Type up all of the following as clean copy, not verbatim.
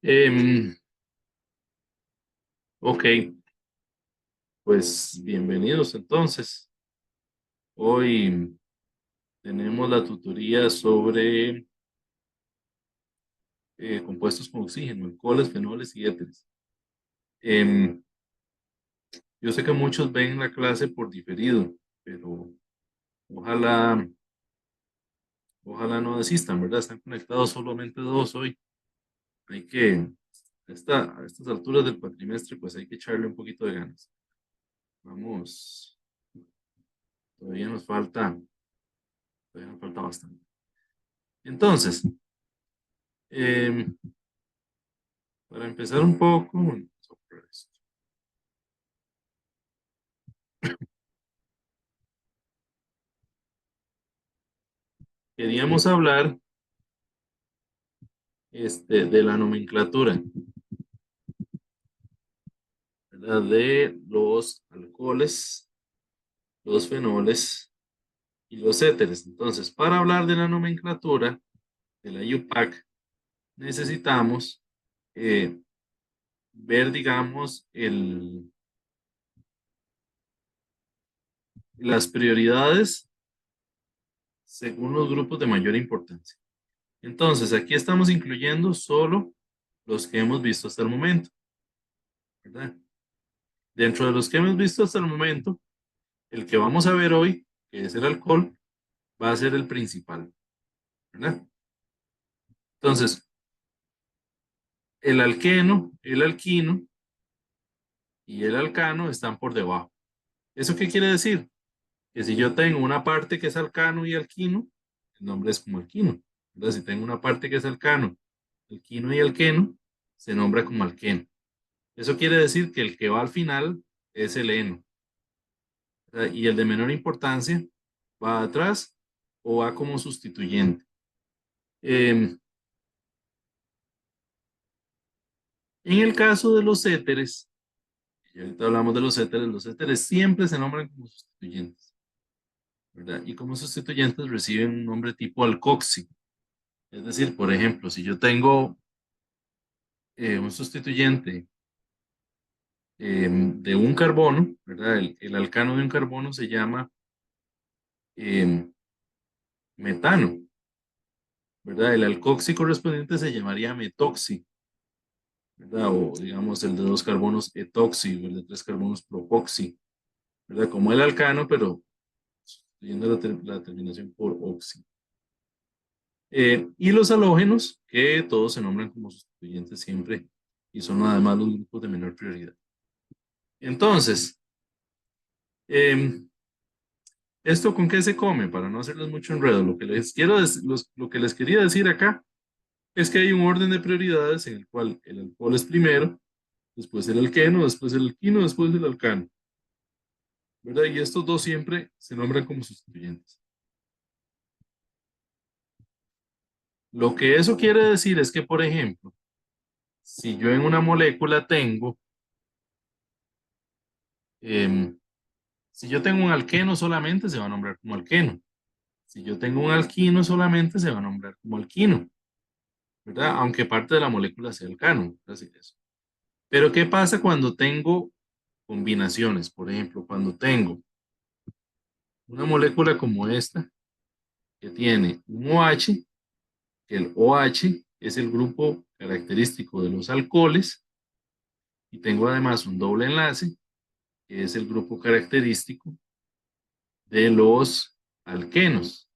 Em, ok, pues bienvenidos entonces. Hoy tenemos la tutoría sobre compuestos con oxígeno, alcoholes, fenoles y éteres. Em, yo sé que muchos ven la clase por diferido, pero ojalá, ojalá no desistan, ¿verdad? Están conectados solamente dos hoy. Hay que, a estas alturas del cuatrimestre, pues hay que echarle un poquito de ganas. Vamos, todavía todavía nos falta bastante. Entonces, em, para empezar un poco sobre esto, queríamos hablar de la nomenclatura, ¿verdad? De los alcoholes, los fenoles y los éteres. Entonces, para hablar de la nomenclatura de la IUPAC, necesitamos eh, ver, digamos, las prioridades según los grupos de mayor importancia. Entonces, aquí estamos incluyendo solo los que hemos visto hasta el momento, ¿verdad? Dentro de los que hemos visto hasta el momento, el que vamos a ver hoy, que es el alcohol, va a ser el principal, ¿verdad? Entonces, el alqueno, el alquino y el alcano están por debajo. ¿Eso qué quiere decir? Que si yo tengo una parte que es alcano y alquino, el nombre es como alquino, ¿verdad? Si tengo una parte que es alcano, alquino y alqueno, se nombra como alqueno. Eso quiere decir que el que va al final es el eno, ¿verdad? Y el de menor importancia va atrás o va como sustituyente. Eh, en el caso de los éteres, y ahorita hablamos de los éteres siempre se nombran como sustituyentes, ¿verdad? Y como sustituyentes reciben un nombre tipo alcóxico. Es decir, por ejemplo, si yo tengo un sustituyente de un carbono, ¿verdad? El alcano de un carbono se llama eh, metano, ¿verdad? El alcóxico correspondiente se llamaría metoxi, ¿verdad? O digamos el de dos carbonos etoxi, o el de tres carbonos propoxi, ¿verdad? Como el alcano, pero sustituyendo la terminación por oxi. Y los halógenos, que todos se nombran como sustituyentes siempre y son además los grupos de menor prioridad. Entonces, eh, ¿esto con qué se come? Para no hacerles mucho enredo, lo que les quería decir acá es que hay un orden de prioridades en el cual el alcohol es primero, después el alqueno, después el alquino, después el alcano, ¿verdad? Y estos dos siempre se nombran como sustituyentes. Lo que eso quiere decir es que, por ejemplo, si yo en una molécula tengo eh, si yo tengo un alqueno solamente, se va a nombrar como alqueno. Si yo tengo un alquino solamente, se va a nombrar como alquino, ¿verdad? Aunque parte de la molécula sea alcano. Así es. Pero ¿qué pasa cuando tengo combinaciones? Por ejemplo, cuando tengo una molécula como esta, que tiene un OH, que el OH es el grupo característico de los alcoholes, y tengo además un doble enlace, que es el grupo característico de los alquenos.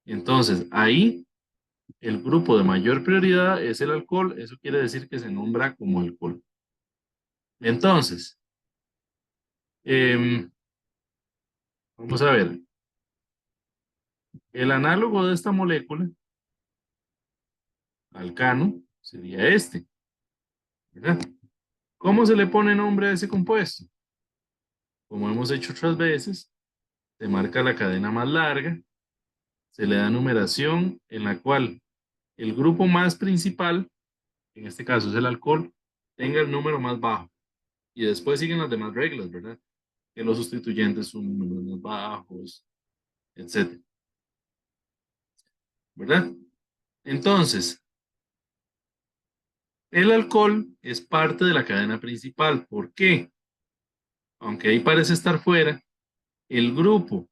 Entonces, ahí el grupo de mayor prioridad es el alcohol, eso quiere decir que se nombra como alcohol. Entonces, eh, vamos a ver, el análogo de esta molécula, alcano, sería este, ¿verdad? ¿Cómo se le pone nombre a ese compuesto? Como hemos hecho otras veces, se marca la cadena más larga, se le da numeración en la cual el grupo más principal, en este caso es el alcohol, tenga el número más bajo. Y después siguen las demás reglas, ¿verdad? Que los sustituyentes son números más bajos, etcétera, ¿verdad? Entonces, El alcohol es parte de la cadena principal. ¿Por qué? Aunque ahí parece estar fuera, el grupo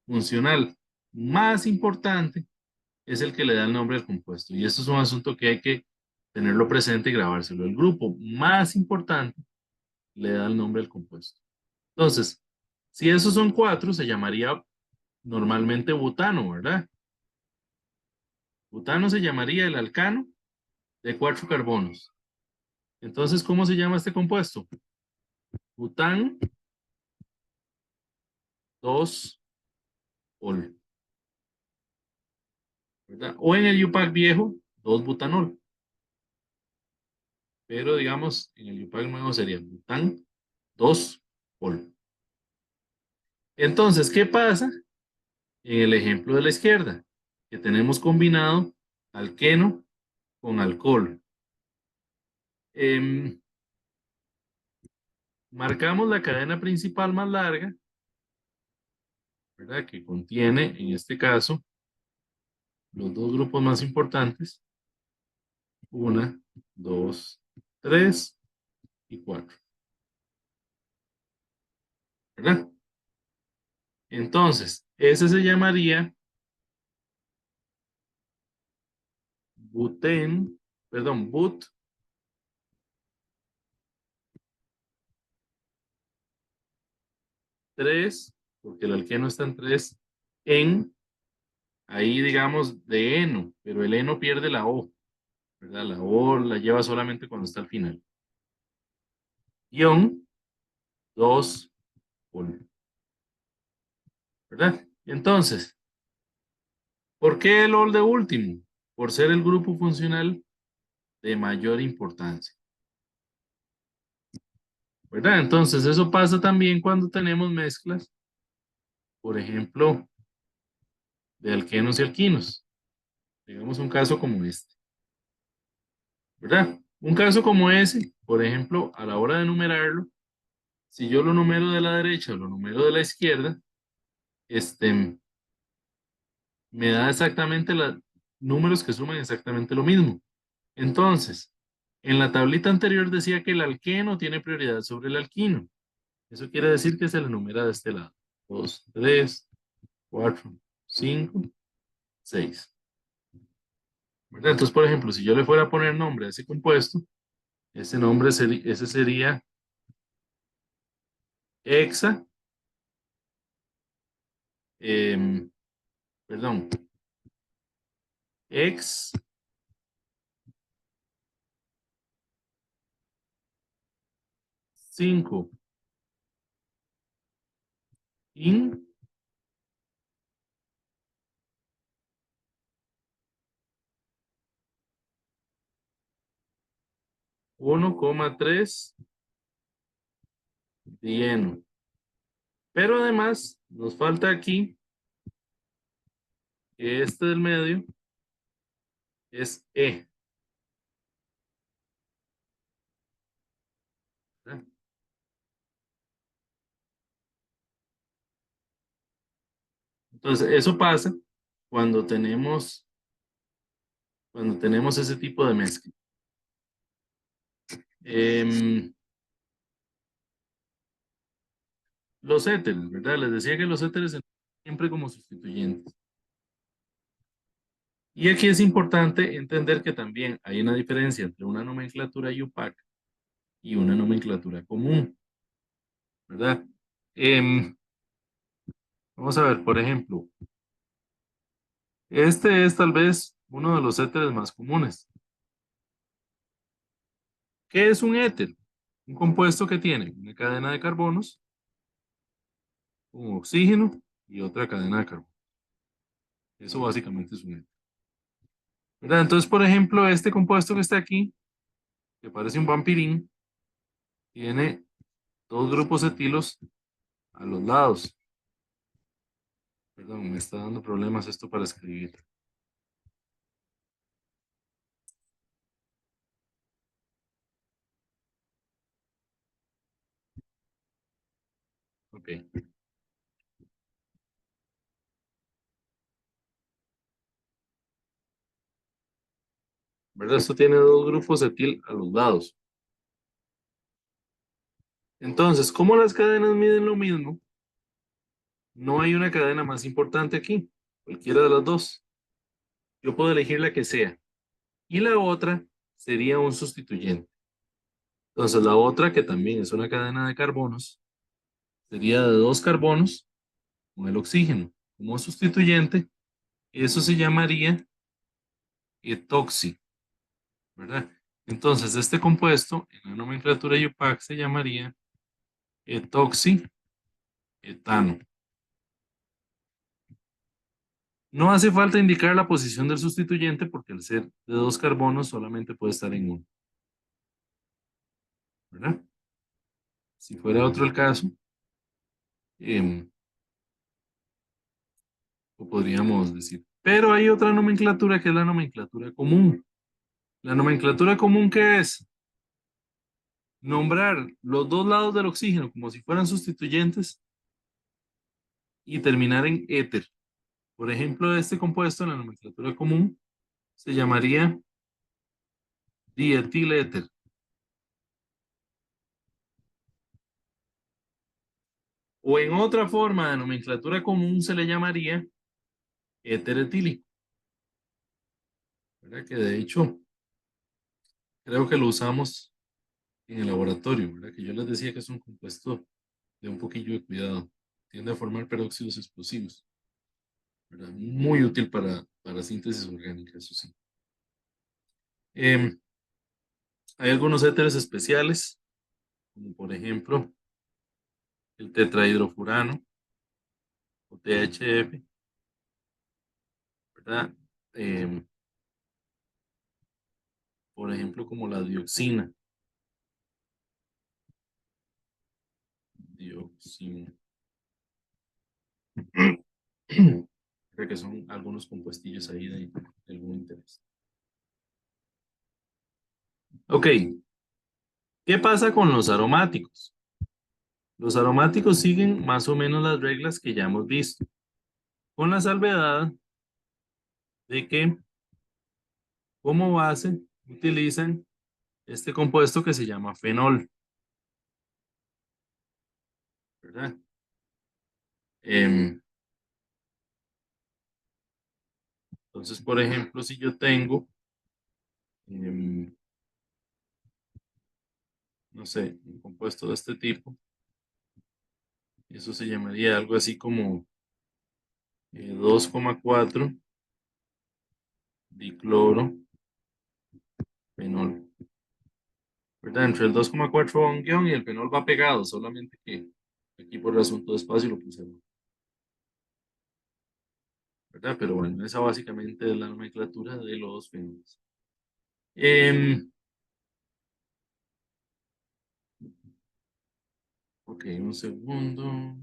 funcional más importante es el que le da el nombre al compuesto. Y esto es un asunto que hay que tenerlo presente y grabárselo. El grupo más importante le da el nombre al compuesto. Entonces, si esos son cuatro, se llamaría normalmente butano, ¿verdad? Butano se llamaría el alcano de cuatro carbonos. Entonces, ¿cómo se llama este compuesto? Bután 2-ol, ¿verdad? O en el UPAC viejo, 2-butanol. Pero digamos, en el UPAC nuevo sería bután 2-ol. Entonces, ¿qué pasa en el ejemplo de la izquierda? Que tenemos combinado alqueno con alcohol. Em, Marcamos la cadena principal más larga, ¿verdad? Que contiene, en este caso, los dos grupos más importantes. Una, dos, tres y cuatro, ¿verdad? Entonces, ese se llamaría butén, perdón, but 3, porque el alqueno está en 3, en, ahí digamos, de heno, pero el heno pierde la O, ¿verdad? La O la lleva solamente cuando está al final. Guión 2, ¿verdad? Entonces, ¿por qué el ol de último? Por ser el grupo funcional de mayor importancia, ¿verdad? Entonces, eso pasa también cuando tenemos mezclas, por ejemplo, de alquenos y alquinos. Digamos un caso como este, ¿verdad? Un caso como ese, por ejemplo, a la hora de numerarlo, si yo lo numero de la derecha o lo numero de la izquierda, este, me da exactamente los números que suman exactamente lo mismo. Entonces, en la tablita anterior decía que el alqueno tiene prioridad sobre el alquino. Eso quiere decir que se le numera de este lado. 2, 3, 4, 5, 6. ¿Verdad? Entonces, por ejemplo, si yo le fuera a poner nombre a ese compuesto, ese sería hexa, em, perdón, ex 5 in 1,3 dieno. Pero además nos falta aquí que este del medio es E, ¿verdad? Entonces, eso pasa cuando tenemos ese tipo de mezcla. Em, los éteres, ¿verdad? Les decía que los éteres se siempre como sustituyentes. Y aquí es importante entender que también hay una diferencia entre una nomenclatura UPAC y una nomenclatura común, ¿verdad? Em, Vamos a ver, por ejemplo, este es tal vez uno de los éteres más comunes. ¿Qué es un éter? Un compuesto que tiene una cadena de carbonos, un oxígeno y otra cadena de carbono. Eso básicamente es un éter, ¿verdad? Entonces, por ejemplo, este compuesto que está aquí, que parece un vampirín, tiene dos grupos etilos a los lados. Perdón, me está dando problemas esto para escribir. Ok. ¿verdad? Esto tiene dos grupos etil a los lados. Entonces, como las cadenas miden lo mismo, no hay una cadena más importante aquí, cualquiera de las dos. Yo puedo elegir la que sea. Y la otra sería un sustituyente. Entonces, la otra, que también es una cadena de carbonos, sería de dos carbonos con el oxígeno como sustituyente. Eso se llamaría etoxi, ¿verdad? Entonces, este compuesto en la nomenclatura IUPAC se llamaría etoxi etano. No hace falta indicar la posición del sustituyente porque al ser de dos carbonos solamente puede estar en uno, ¿verdad? Si fuera otro el caso, lo podríamos decir. Pero hay otra nomenclatura que es la nomenclatura común. La nomenclatura común, ¿qué es? Nombrar los dos lados del oxígeno como si fueran sustituyentes y terminar en éter. Por ejemplo, este compuesto en la nomenclatura común se llamaría dietiléter. O en otra forma de nomenclatura común se le llamaría éter etílico, ¿verdad? Que de hecho creo que lo usamos en el laboratorio, ¿verdad? Que yo les decía que es un compuesto de un poquillo de cuidado. Tiende a formar peróxidos explosivos, ¿verdad? Muy útil para síntesis orgánica, eso sí. Em, Hay algunos éteres especiales, como por ejemplo el tetrahidrofurano o THF, ¿verdad? Em, por ejemplo, como la dioxina. Dioxina. Creo que son algunos compuestillos ahí de algún interés. Ok, ¿qué pasa con los aromáticos? Los aromáticos siguen más o menos las reglas que ya hemos visto, con la salvedad de que como base utilizan este compuesto que se llama fenol, ¿verdad? Em, entonces, por ejemplo, si yo tengo, em, no sé, un compuesto de este tipo, eso se llamaría algo así como 2,4 dicloro fenol, ¿verdad? Entre el 2,4 va un guión y el fenol va pegado, solamente que aquí por el asunto de espacio lo puse, ¿verdad? Pero bueno, esa básicamente es la nomenclatura de los fenoles. Ok, un segundo.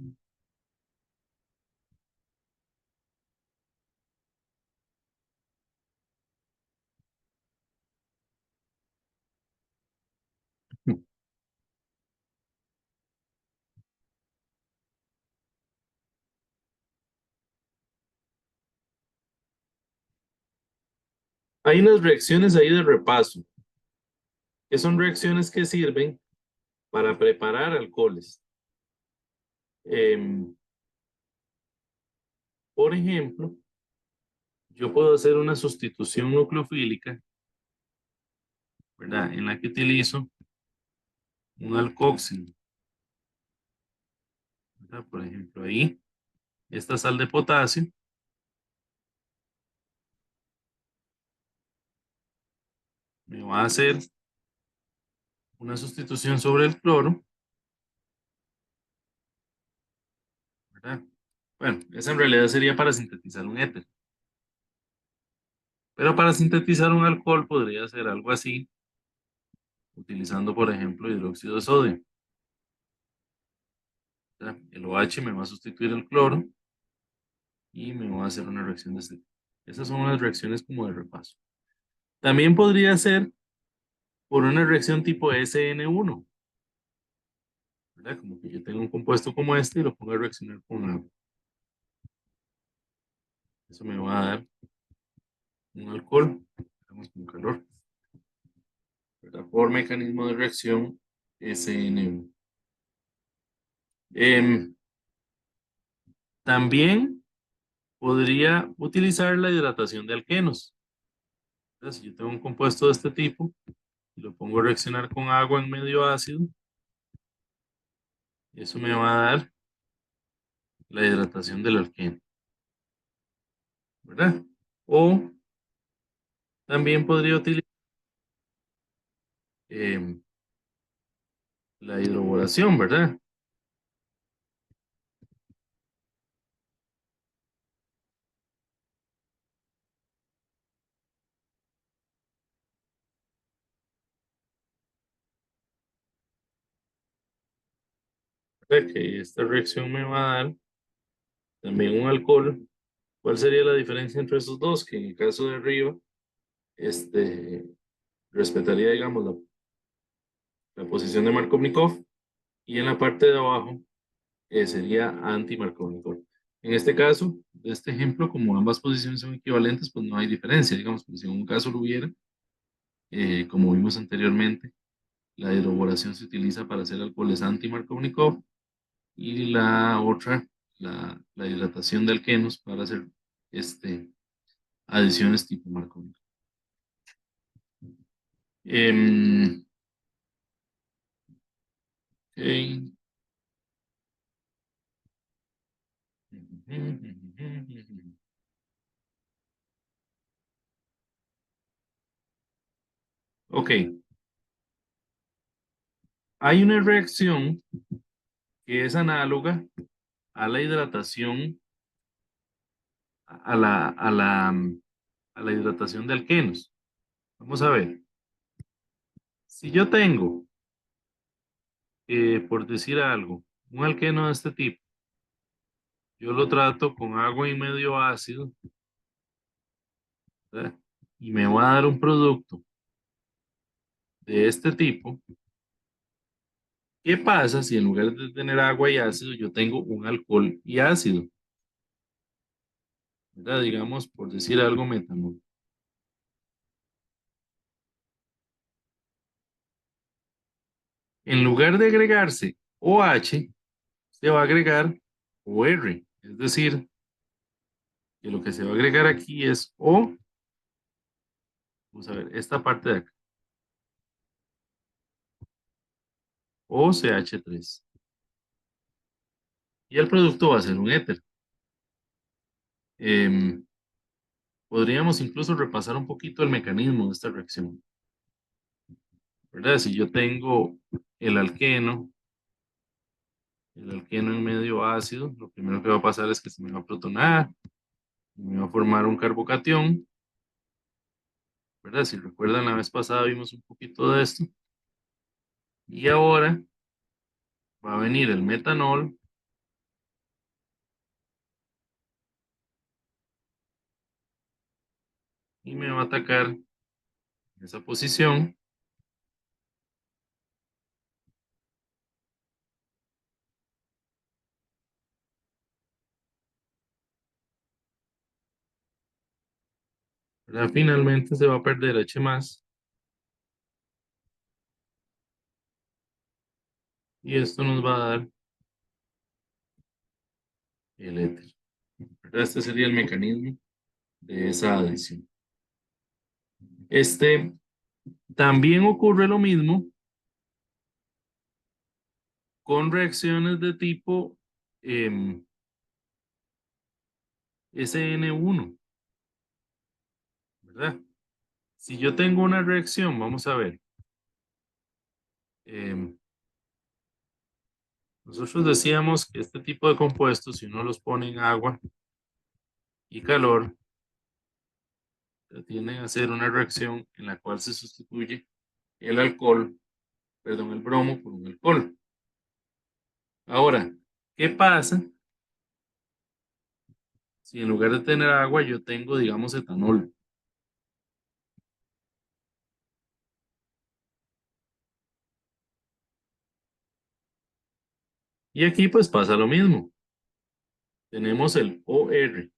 Hay unas reacciones ahí de repaso, que son reacciones que sirven para preparar alcoholes. Em, por ejemplo, yo puedo hacer una sustitución nucleofílica, ¿verdad? En la que utilizo un alcoxil, ¿verdad? Por ejemplo, ahí, esta sal de potasio me va a hacer una sustitución sobre el cloro, ¿verdad? Bueno, esa en realidad sería para sintetizar un éter. Pero para sintetizar un alcohol podría ser algo así, utilizando, por ejemplo, hidróxido de sodio, ¿verdad? El OH me va a sustituir el cloro y me va a hacer una reacción de este tipo. Esas son las reacciones como de repaso. También podría ser por una reacción tipo SN1, ¿verdad? Como que yo tengo un compuesto como este y lo pongo a reaccionar con agua. Eso me va a dar un alcohol, digamos, con calor. por mecanismo de reacción SN1. Em, También podría utilizar la hidratación de alquenos. Entonces, si yo tengo un compuesto de este tipo y lo pongo a reaccionar con agua en medio ácido, eso me va a dar la hidratación del alqueno, ¿verdad? O también podría utilizar em, la hidroboración, ¿verdad? ¿Verdad? Que esta reacción me va a dar también un alcohol. ¿Cuál sería la diferencia entre esos dos? Que en el caso de arriba, este, respetaría, digamos, la posición de Markovnikov y en la parte de abajo sería anti-Markovnikov. En este caso, de este ejemplo, como ambas posiciones son equivalentes, pues no hay diferencia, digamos, porque si en un caso lo hubiera, como vimos anteriormente, la hidroboración se utiliza para hacer alcoholes anti-Markovnikov y la otra, la hidratación de alquenos para hacer este, adiciones tipo Markovnikov. Em, ok. Ok, hay una reacción que es análoga a la hidratación, a la, a la, a la hidratación de alquenos. Vamos a ver, si yo tengo, por decir algo, un alqueno de este tipo, yo lo trato con agua y medio ácido, ¿verdad? Y me va a dar un producto de este tipo. ¿Qué pasa si en lugar de tener agua y ácido, yo tengo un alcohol y ácido? ¿Verdad? Digamos, por decir algo, metanol. En lugar de agregarse OH, se va a agregar OR. Es decir, que lo que se va a agregar aquí es O, vamos a ver, esta parte de acá, OCH3. Y el producto va a ser un éter. Em, Podríamos incluso repasar un poquito el mecanismo de esta reacción, ¿verdad? Si yo tengo el alqueno, el alqueno en medio ácido, lo primero que va a pasar es que se me va a protonar, me va a formar un carbocatión, ¿verdad? Si recuerdan, la vez pasada vimos un poquito de esto. Y ahora va a venir el metanol y me va a atacar en esa posición. ¿Verdad? Finalmente se va a perder H más y esto nos va a dar el éter. ¿Verdad? Este sería el mecanismo de esa adición. También ocurre lo mismo con reacciones de tipo SN1, ¿verdad? Si yo tengo una reacción, vamos a ver, em, nosotros decíamos que este tipo de compuestos, si uno los pone en agua y calor, tienden a hacer una reacción en la cual se sustituye el alcohol, perdón, el bromo por un alcohol. Ahora, ¿qué pasa si en lugar de tener agua yo tengo, digamos, etanol? Y aquí pues pasa lo mismo. Tenemos el OR.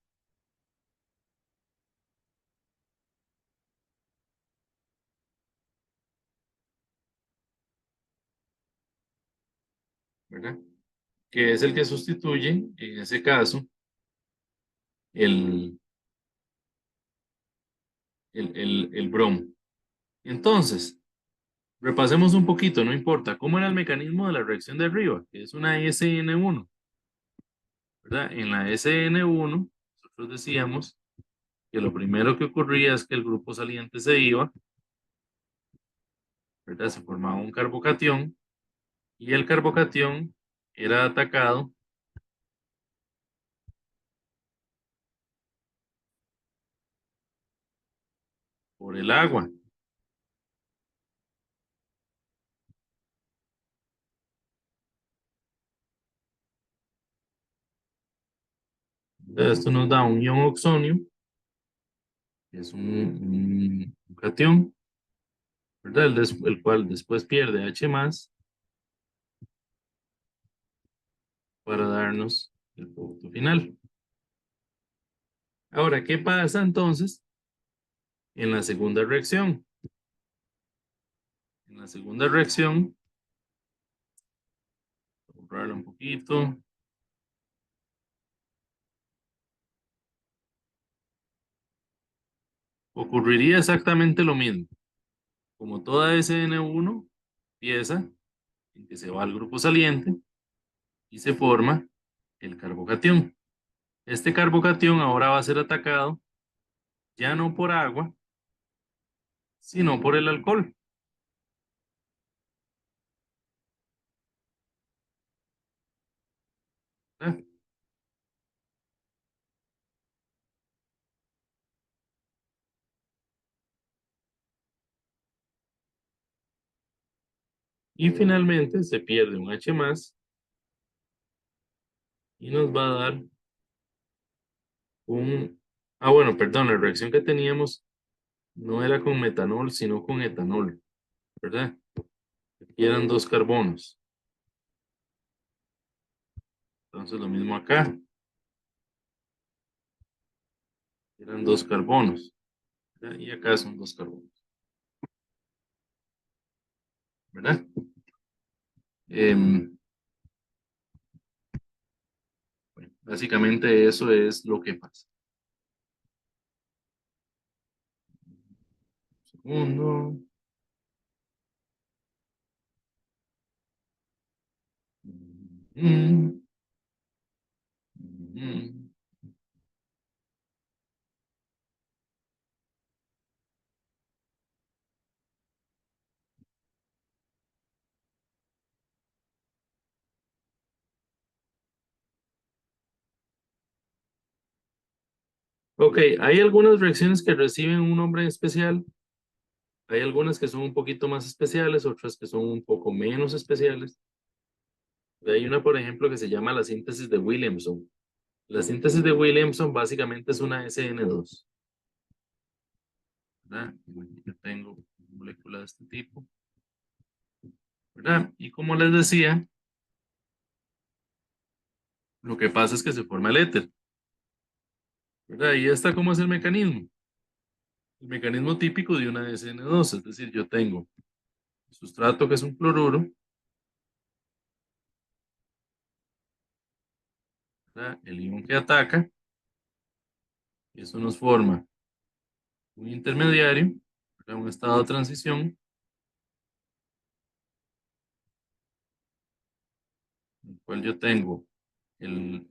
¿verdad? Que es el que sustituye, en ese caso, el, el bromo. Entonces, repasemos un poquito, no importa. ¿Cómo era el mecanismo de la reacción de arriba? Que es una SN1, ¿verdad? En la SN1, nosotros decíamos que lo primero que ocurría es que el grupo saliente se iba, ¿verdad? Se formaba un carbocatión y el carbocatión era atacado por el agua. Entonces, esto nos da un ion oxonio, que es un cation, ¿verdad? El cual después pierde H más para darnos el producto final. Ahora, ¿qué pasa entonces en la segunda reacción? En la segunda reacción, voy a borrarla un poquito. Ocurriría exactamente lo mismo. Como toda SN1 pieza en que se va al grupo saliente y se forma el carbocatión. Este carbocatión ahora va a ser atacado ya no por agua, sino por el alcohol. ¿Verdad? Y finalmente se pierde un H más y nos va a dar un... Ah, bueno, perdón, la reacción que teníamos no era con metanol, sino con etanol, ¿verdad? Aquí eran dos carbonos. Entonces lo mismo acá, eran dos carbonos, ¿verdad? Y acá son dos carbonos, ¿verdad? Em, bueno, básicamente eso es lo que pasa. Segundo. Mm, mm. Ok, hay algunas reacciones que reciben un nombre especial. Hay algunas que son un poquito más especiales, otras que son un poco menos especiales. Hay una, por ejemplo, que se llama la síntesis de Williamson. La síntesis de Williamson básicamente es una SN2, ¿verdad? Yo tengo una molécula de este tipo, ¿verdad? Y como les decía, lo que pasa es que se forma el éter, ¿verdad? Y está cómo es el mecanismo. El mecanismo típico de una SN2, es decir, yo tengo sustrato que es un cloruro, ¿verdad? El ion que ataca, y eso nos forma un intermediario, ¿verdad? Un estado de transición, en el cual yo tengo el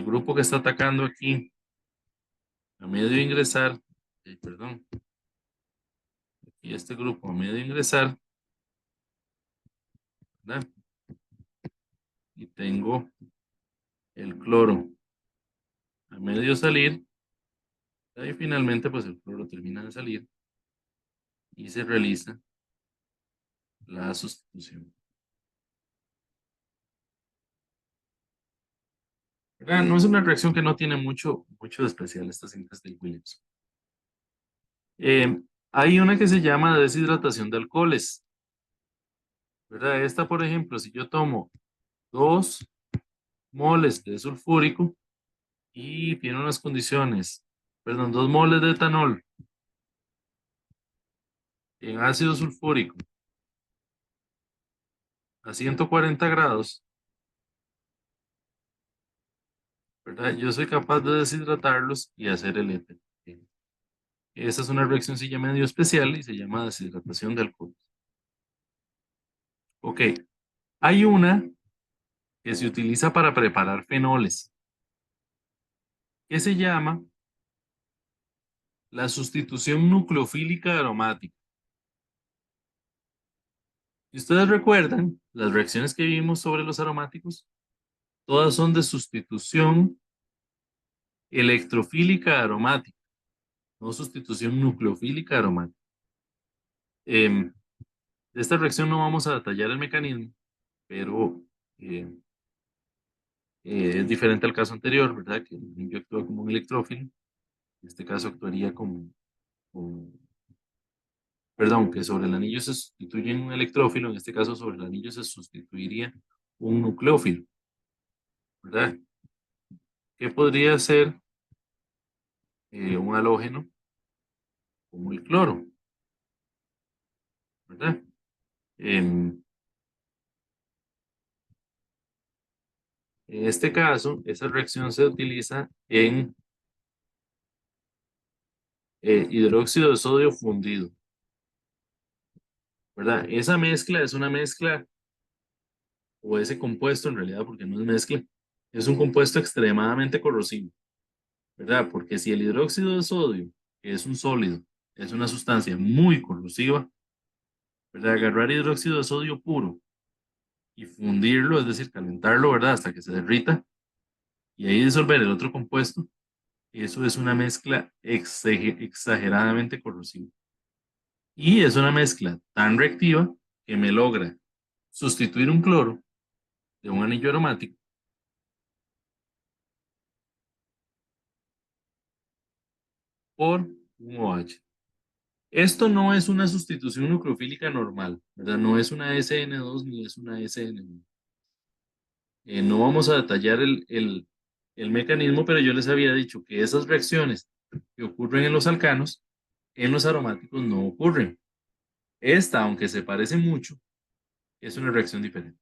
grupo que está atacando aquí a medio ingresar, perdón, y este grupo a medio ingresar, ¿verdad? Y tengo el cloro a medio salir, ¿verdad? Y finalmente pues el cloro termina de salir y se realiza la sustitución, ¿verdad? No es una reacción que no tiene mucho de especial esta síntesis de Williams. Hay una que se llama deshidratación de alcoholes, ¿verdad? Esta, por ejemplo, si yo tomo 2 moles de sulfúrico y tiene unas condiciones, perdón, 2 moles de etanol en ácido sulfúrico a 140 grados, ¿verdad? Yo soy capaz de deshidratarlos y hacer el éter. Esa es una reaccioncilla medio especial y se llama deshidratación de alcoholes. Ok, hay una que se utiliza para preparar fenoles, que se llama la sustitución nucleofílica aromática. Si ustedes recuerdan, las reacciones que vimos sobre los aromáticos, todas son de sustitución electrofílica aromática, no sustitución nucleofílica aromática. De esta reacción no vamos a detallar el mecanismo, pero eh, es diferente al caso anterior, ¿verdad? Que el anillo actúa como un electrófilo. En este caso actuaría como, perdón, que sobre el anillo se sustituye un electrófilo, en este caso sobre el anillo se sustituiría un nucleófilo, ¿verdad? ¿Qué podría ser un halógeno como el cloro, ¿verdad? En, en este caso, esa reacción se utiliza en hidróxido de sodio fundido, ¿verdad? Esa mezcla es una mezcla, o ese compuesto en realidad, porque no es mezcla, es un compuesto extremadamente corrosivo, ¿verdad? Porque si el hidróxido de sodio, que es un sólido, es una sustancia muy corrosiva, ¿verdad? Agarrar hidróxido de sodio puro y fundirlo, es decir, calentarlo, ¿verdad? Hasta que se derrita y ahí disolver el otro compuesto, eso es una mezcla exageradamente corrosiva. Y es una mezcla tan reactiva que me logra sustituir un cloro de un anillo aromático por un OH. Esto no es una sustitución nucleofílica normal, ¿verdad? No es una SN2 ni es una SN1. No vamos a detallar el mecanismo, pero yo les había dicho que esas reacciones que ocurren en los alcanos, en los aromáticos no ocurren. Esta, aunque se parece mucho, es una reacción diferente.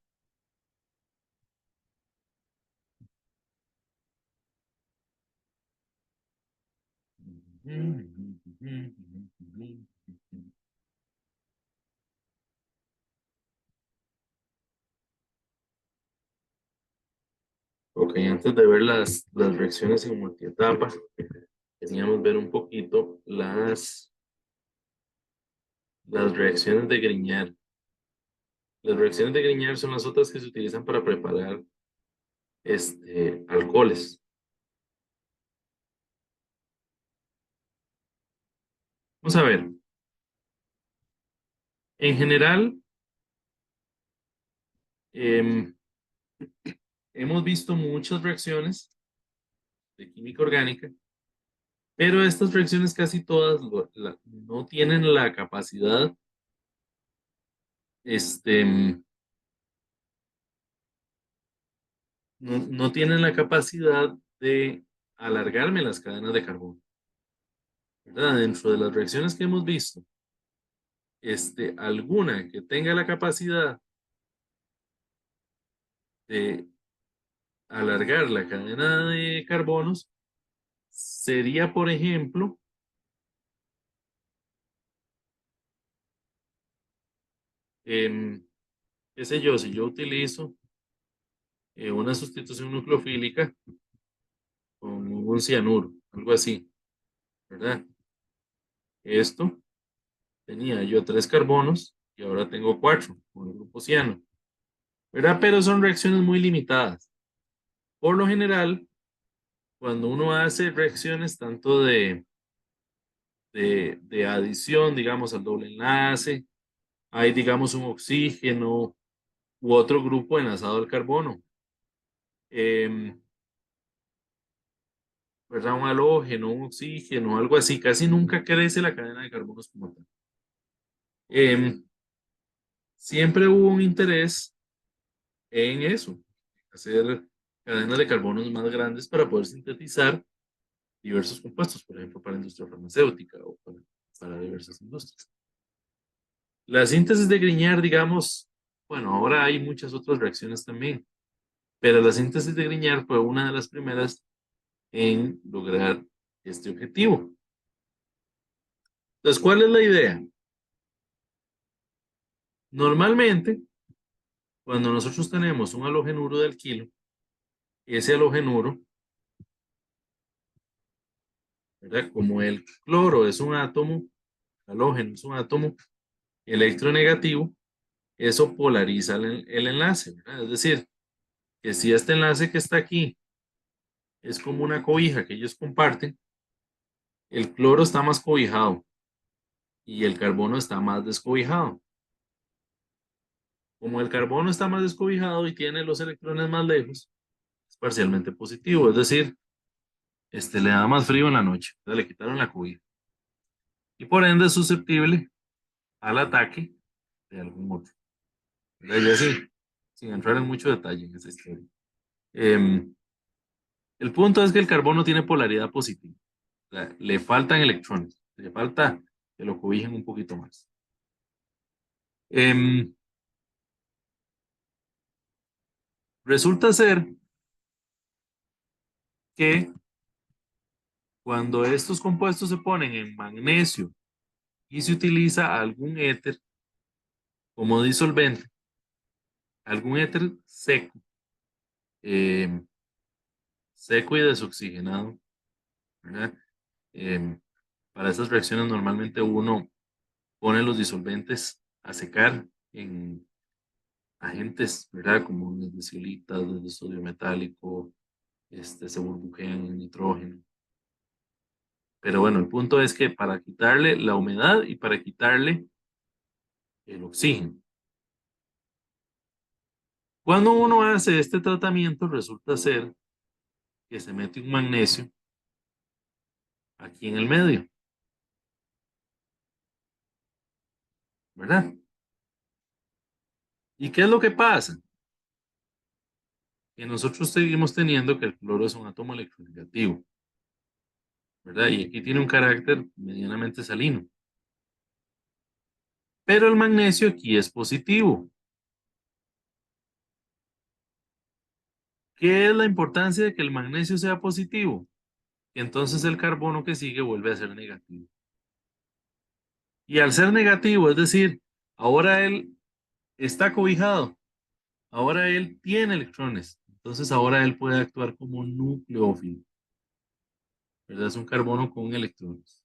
Ok, antes de ver las reacciones en multietapa, queríamos ver un poquito las reacciones de Grignard. Las reacciones de Grignard son las otras que se utilizan para preparar alcoholes. Vamos a ver. En general, em, hemos visto muchas reacciones de química orgánica, pero estas reacciones casi todas no tienen la capacidad, este, no tienen la capacidad de alargarme las cadenas de carbono, ¿verdad? Dentro de las reacciones que hemos visto, alguna que tenga la capacidad de alargar la cadena de carbonos sería, por ejemplo, em, qué sé yo, si yo utilizo una sustitución nucleofílica con un cianuro, algo así, ¿verdad? Esto tenía yo 3 carbonos y ahora tengo 4 con el grupo ciano, ¿verdad? Pero son reacciones muy limitadas. Por lo general, cuando uno hace reacciones tanto de adición, digamos, al doble enlace, hay, digamos, un oxígeno u otro grupo enlazado al carbono, em, ¿verdad? Un halógeno, un oxígeno, algo así. Casi nunca crece la cadena de carbonos como tal. Em, Siempre hubo un interés en eso, hacer cadenas de carbonos más grandes para poder sintetizar diversos compuestos, por ejemplo, para la industria farmacéutica o para diversas industrias. La síntesis de Grignard, digamos, Bueno, ahora hay muchas otras reacciones también, pero la síntesis de Grignard fue una de las primeras en lograr este objetivo. Entonces, ¿cuál es la idea? Normalmente, cuando nosotros tenemos un halogenuro de alquilo, ese halogenuro, ¿verdad? Como el cloro es un átomo, halógeno es un átomo electronegativo, eso polariza el enlace, ¿verdad? Es decir, que si este enlace que está aquí es como una cobija que ellos comparten, el cloro está más cobijado y el carbono está más descobijado. Como el carbono está más descobijado y tiene los electrones más lejos, es parcialmente positivo, es decir, le da más frío en la noche, entonces le quitaron la cobija. Y por ende es susceptible al ataque de algún otro. Y así, sin entrar en mucho detalle en esa historia. Em, el punto es que el carbono tiene polaridad positiva. O sea, le faltan electrones, le falta que lo cobijen un poquito más. Em, resulta ser que cuando estos compuestos se ponen en magnesio y se utiliza algún éter como disolvente, algún éter seco, em, seco y desoxigenado, ¿verdad? Em, para estas reacciones normalmente uno pone los disolventes a secar en agentes, ¿verdad? Como desde siolitas, desde sodio metálico, se burbujean en nitrógeno. Pero bueno, el punto es que para quitarle la humedad y para quitarle el oxígeno. Cuando uno hace este tratamiento, resulta ser que se mete un magnesio aquí en el medio, ¿verdad? ¿Y qué es lo que pasa? Que nosotros seguimos teniendo que el cloro es un átomo electronegativo, ¿verdad? Y aquí tiene un carácter medianamente salino. Pero el magnesio aquí es positivo. ¿Qué es la importancia de que el magnesio sea positivo? Que entonces el carbono que sigue vuelve a ser negativo. Y al ser negativo, es decir, ahora él está cobijado, ahora él tiene electrones, entonces ahora él puede actuar como nucleófilo, ¿verdad? Es un carbono con electrones.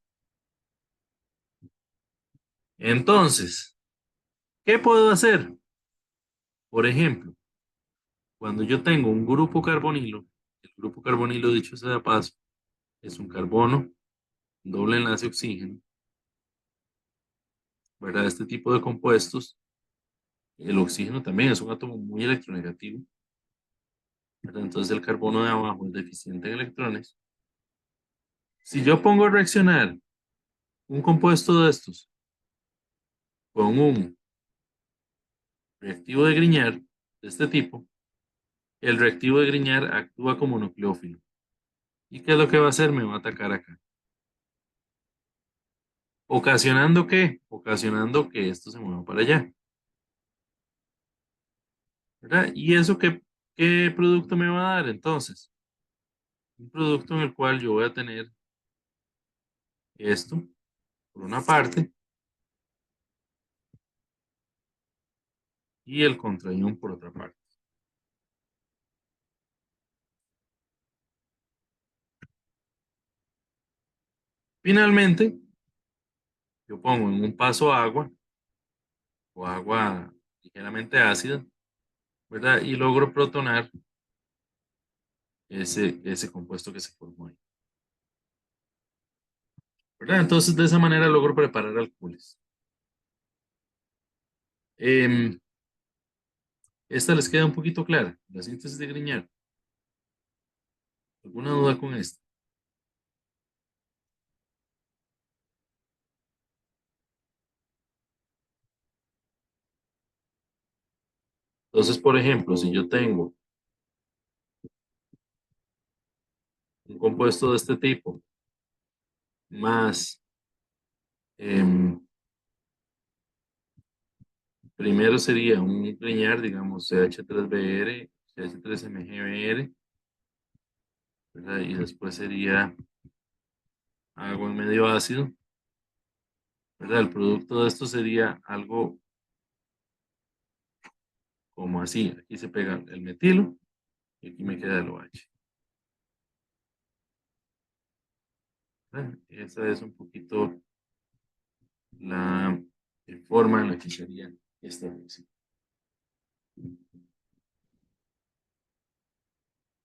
Entonces, ¿qué puedo hacer? Por ejemplo, cuando yo tengo un grupo carbonilo, el grupo carbonilo, dicho sea de paso, es un carbono, doble enlace oxígeno, ¿verdad? Este tipo de compuestos, el oxígeno también es un átomo muy electronegativo, ¿verdad? Entonces el carbono de abajo es deficiente en electrones. Si yo pongo a reaccionar un compuesto de estos con un reactivo de Grignard de este tipo, el reactivo de Grignard actúa como nucleófilo. ¿Y qué es lo que va a hacer? Me va a atacar acá. ¿Ocasionando qué? Ocasionando que esto se mueva para allá, ¿verdad? ¿Y eso qué producto me va a dar entonces? Un producto en el cual yo voy a tener esto por una parte y el contraión por otra parte. Finalmente, yo pongo en un paso agua o agua ligeramente ácida, ¿verdad? Y logro protonar ese compuesto que se formó ahí, ¿verdad? Entonces, de esa manera logro preparar alcoholes. Em, esta les queda un poquito clara, la síntesis de Grignard. ¿Alguna duda con esto? Entonces, por ejemplo, si yo tengo un compuesto de este tipo más, em, primero sería un Grignard, digamos, CH3BR, CH3MGBR, ¿verdad? Y después sería agua en medio ácido, ¿verdad? El producto de esto sería algo como así. Aquí se pega el metilo y aquí me queda el OH. ¿Verdad? Esa es un poquito la forma en la que sería esta reacción.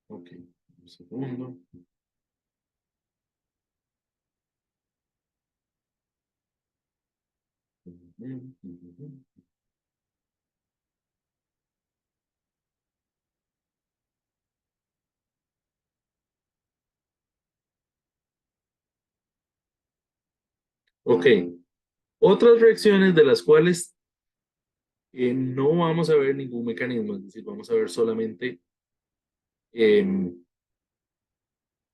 Ok, un segundo. Ok, otras reacciones de las cuales no vamos a ver ningún mecanismo, es decir, vamos a ver solamente em,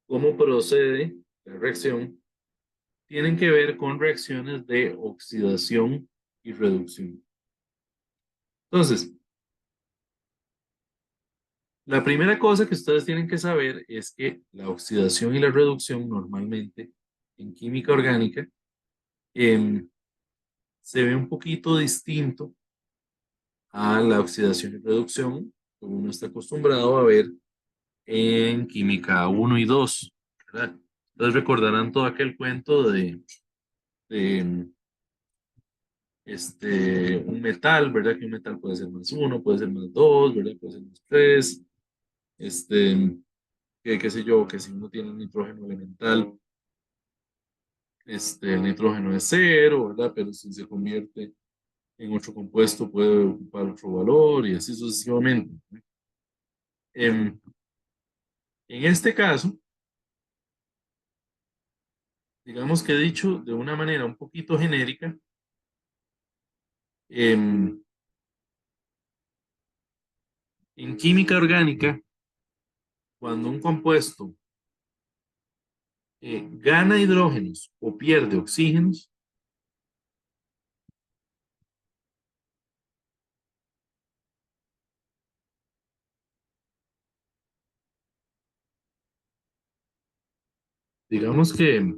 cómo procede la reacción, tienen que ver con reacciones de oxidación y reducción. Entonces, la primera cosa que ustedes tienen que saber es que la oxidación y la reducción normalmente en química orgánica em, se ve un poquito distinto a la oxidación y reducción que uno está acostumbrado a ver en química 1 y 2, ¿verdad? Entonces recordarán todo aquel cuento de un metal, ¿verdad? Que un metal puede ser más uno, puede ser más dos, ¿verdad? Puede ser más tres, este, que qué sé yo, que si uno tiene nitrógeno elemental, el nitrógeno es cero, ¿verdad? Pero si se convierte en otro compuesto puede ocupar otro valor y así sucesivamente. En, en este caso, digamos que dicho de una manera un poquito genérica, em, en química orgánica, cuando un compuesto gana hidrógenos o pierde oxígenos, digamos que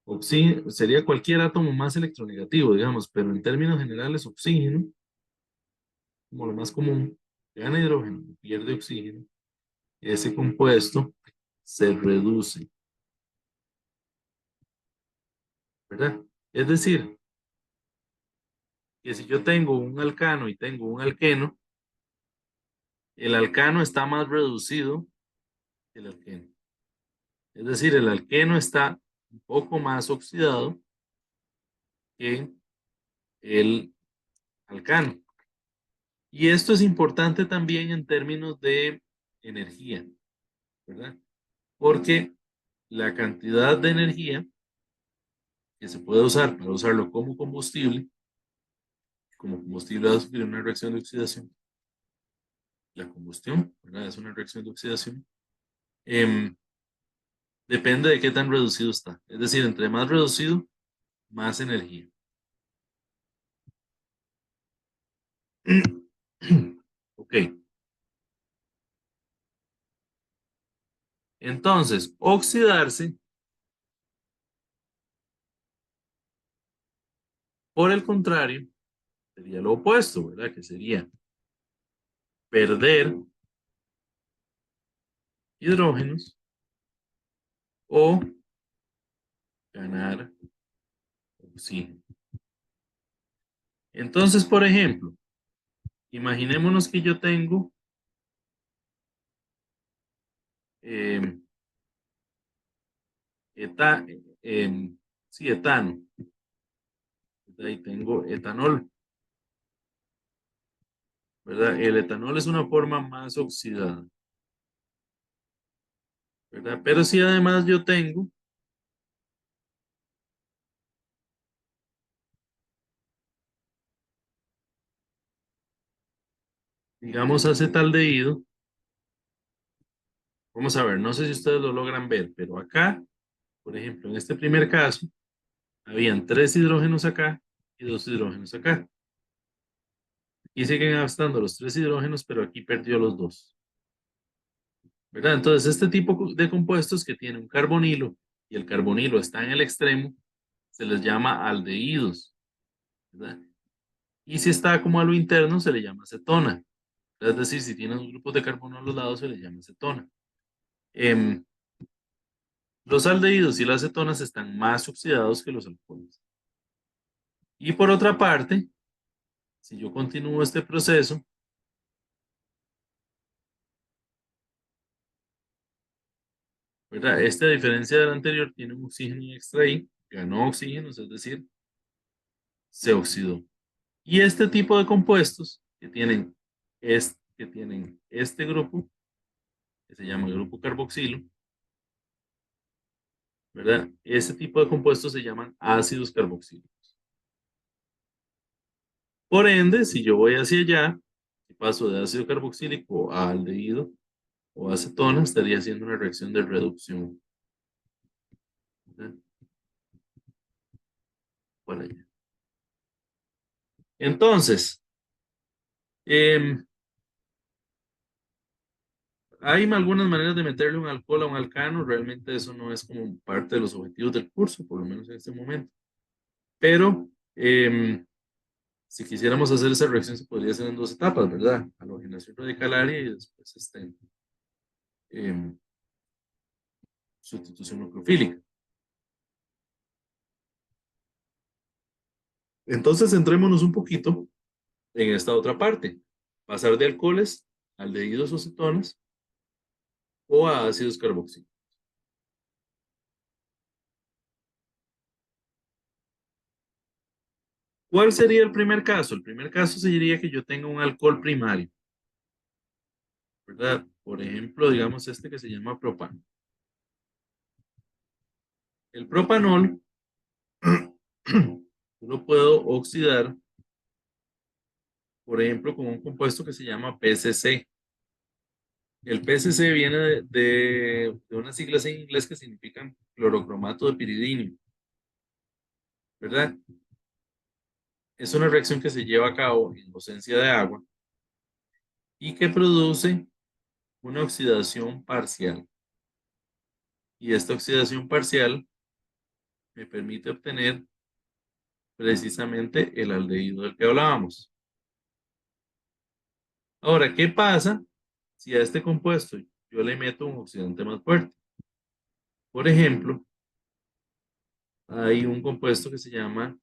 oxígeno sería cualquier átomo más electronegativo, digamos, pero en términos generales, oxígeno, como lo más común, gana hidrógeno, pierde oxígeno, ese compuesto se reduce, ¿verdad? Es decir, que si yo tengo un alcano y tengo un alqueno, el alcano está más reducido que el alqueno. Es decir, el alqueno está un poco más oxidado que el alcano. Y esto es importante también en términos de energía, ¿verdad? Porque la cantidad de energía que se puede usar para usarlo como combustible va a sufrir una reacción de oxidación, la combustión, ¿verdad? Es una reacción de oxidación, em, depende de qué tan reducido está. Es decir, entre más reducido, más energía. Ok, entonces, oxidarse, por el contrario, sería lo opuesto, ¿verdad? Que sería perder hidrógenos o ganar oxígeno. Entonces, por ejemplo, imaginémonos que yo tengo eh, eta, sí, etano, ahí tengo etanol, ¿verdad? El etanol es una forma más oxidada, ¿verdad? Pero si además yo tengo digamos acetaldehído, vamos a ver, no sé si ustedes lo logran ver, pero acá, por ejemplo, en este primer caso, habían 3 hidrógenos acá y 2 hidrógenos acá. Aquí siguen estando los 3 hidrógenos, pero aquí perdió los 2. ¿Verdad? Entonces, este tipo de compuestos que tiene un carbonilo y el carbonilo está en el extremo, se les llama aldehídos, ¿verdad? Y si está como a lo interno, se le llama cetona. Es decir, si tiene un grupo de carbono a los lados, se le llama cetona. Em, los aldehídos y las cetonas están más oxidados que los alcoholes. Y por otra parte, si yo continúo este proceso, ¿verdad? Este, a diferencia del anterior, tiene un oxígeno extra ahí, ganó oxígeno, es decir, se oxidó. Y este tipo de compuestos que tienen este grupo, que se llama grupo carboxilo, ¿verdad? Ese tipo de compuestos se llaman ácidos carboxílicos. Por ende, si yo voy hacia allá, y paso de ácido carboxílico a aldehído o acetona, estaría haciendo una reacción de reducción, ¿verdad? Por allá. Entonces, em, hay algunas maneras de meterle un alcohol a un alcano, realmente eso no es como parte de los objetivos del curso, por lo menos en este momento. Pero si quisiéramos hacer esa reacción se podría hacer en 2 etapas, ¿verdad? Halogenación radicalaria y después em, sustitución nucleofílica. Entonces, centrémonos un poquito en esta otra parte. Pasar de alcoholes a aldehídos o cetonas o a ácidos carboxílicos. ¿Cuál sería el primer caso? El primer caso sería que yo tenga un alcohol primario, ¿verdad? Por ejemplo, digamos este que se llama propano. El propanol yo lo puedo oxidar, por ejemplo, con un compuesto que se llama PCC. El PCC viene de unas siglas en inglés que significan clorocromato de piridinio, ¿verdad? Es una reacción que se lleva a cabo en ausencia de agua y que produce una oxidación parcial. Y esta oxidación parcial me permite obtener precisamente el aldehído del que hablábamos. Ahora, ¿qué pasa si a este compuesto yo le meto un oxidante más fuerte? Por ejemplo, hay un compuesto que se llama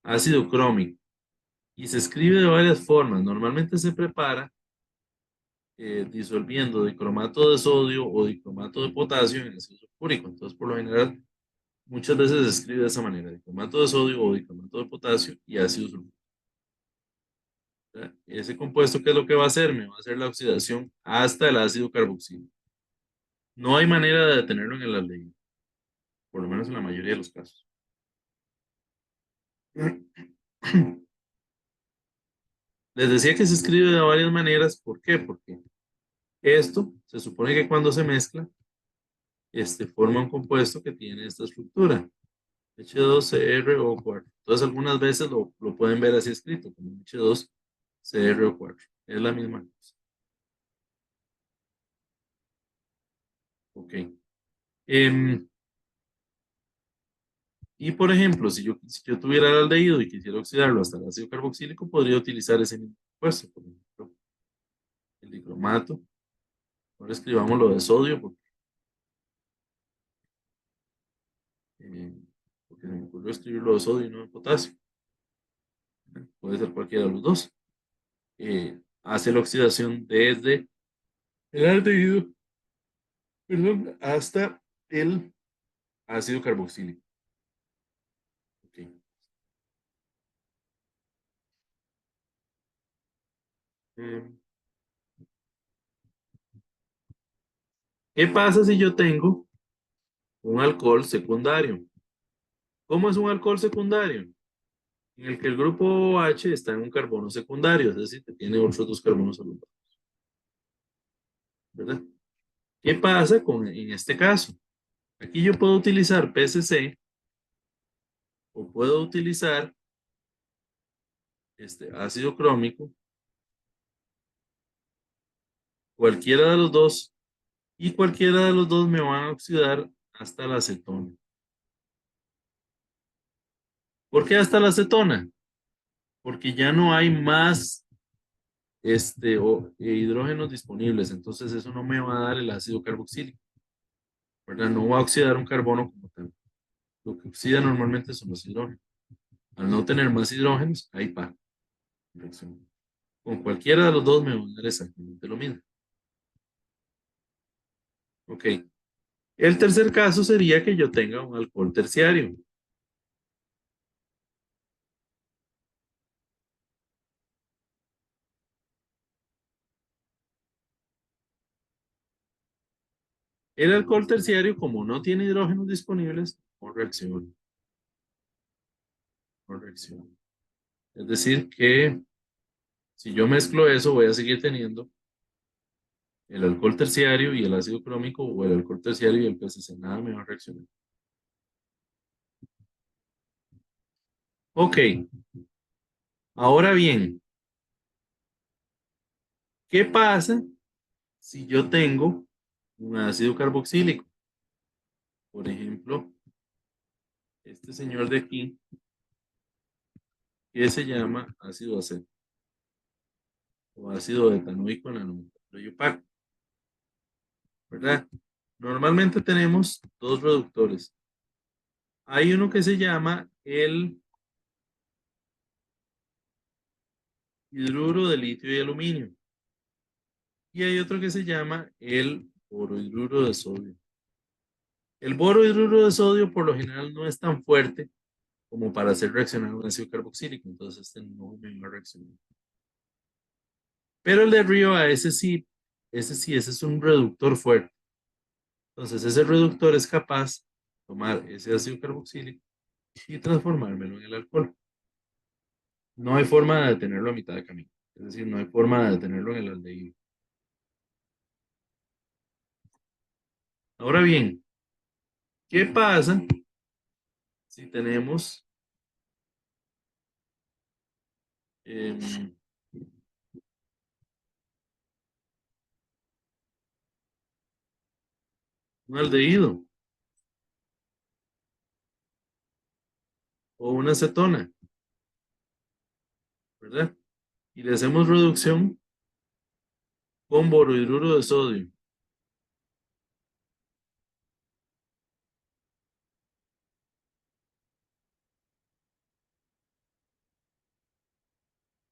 ácido crómico y se escribe de varias formas. Normalmente se prepara disolviendo dicromato de sodio o dicromato de potasio en ácido sulfúrico. Entonces, por lo general, muchas veces se escribe de esa manera: dicromato de sodio o dicromato de potasio y ácido sulfúrico. ¿Verdad? Ese compuesto, ¿qué es lo que va a hacer? Me va a hacer la oxidación hasta el ácido carboxílico. No hay manera de detenerlo en el aldehído, por lo menos en la mayoría de los casos. Les decía que se escribe de varias maneras. ¿Por qué? Porque esto se supone que cuando se mezcla, forma un compuesto que tiene esta estructura: H2CrO4. Entonces, algunas veces lo pueden ver así escrito, como H2CrO4. Es la misma cosa. Ok. Em, y por ejemplo, si yo tuviera el aldehído y quisiera oxidarlo hasta el ácido carboxílico, podría utilizar ese mismo compuesto. Por ejemplo, el dicromato. Ahora escribamos lo de sodio eh, porque se me ocurrió escribir lo de sodio y no de potasio. Puede ser cualquiera de los dos. Hace la oxidación desde el aldehído, perdón, hasta el ácido carboxílico. Okay. Eh, ¿Qué pasa si yo tengo un alcohol secundario? ¿Cómo es un alcohol secundario? En el que el grupo H está en un carbono secundario, es decir, que tiene otros 2 carbonos al lado, ¿verdad? ¿Qué pasa en este caso? Aquí yo puedo utilizar PCC o puedo utilizar este ácido crómico, cualquiera de los dos, y cualquiera de los dos me van a oxidar hasta la acetona. ¿Por qué hasta la acetona? Porque ya no hay más hidrógenos disponibles, entonces eso no me va a dar el ácido carboxílico, ¿verdad? No va a oxidar un carbono como tal. Lo que oxida normalmente son los hidrógenos. Al no tener más hidrógenos, ahí para. Con cualquiera de los dos me va a dar exactamente lo mismo. Ok. El tercer caso sería que yo tenga un alcohol terciario. El alcohol terciario, como no tiene hidrógenos disponibles, no reacciona. No reacciona. Es decir, que si yo mezclo eso, voy a seguir teniendo el alcohol terciario y el ácido crómico, o el alcohol terciario y el PCC. Nada me va a reaccionar. Ok. Ahora bien, ¿qué pasa si yo tengo un ácido carboxílico? Por ejemplo, este señor de aquí, que se llama ácido acético o ácido etanoico nanometálico, ¿verdad? Normalmente tenemos dos reductores. Hay uno que se llama el hidruro de litio y aluminio y hay otro que se llama el borohidruro de sodio. El borohidruro de sodio por lo general no es tan fuerte como para hacer reaccionar un ácido carboxílico, entonces este no me va a reaccionar. Pero el de arriba, ese es un reductor fuerte. Entonces ese reductor es capaz de tomar ese ácido carboxílico y transformármelo en el alcohol. No hay forma de detenerlo a mitad de camino. Es decir, no hay forma de detenerlo en el aldehído. Ahora bien, ¿qué pasa si tenemos em, un aldehído o una acetona, ¿verdad? Y le hacemos reducción con borohidruro de sodio.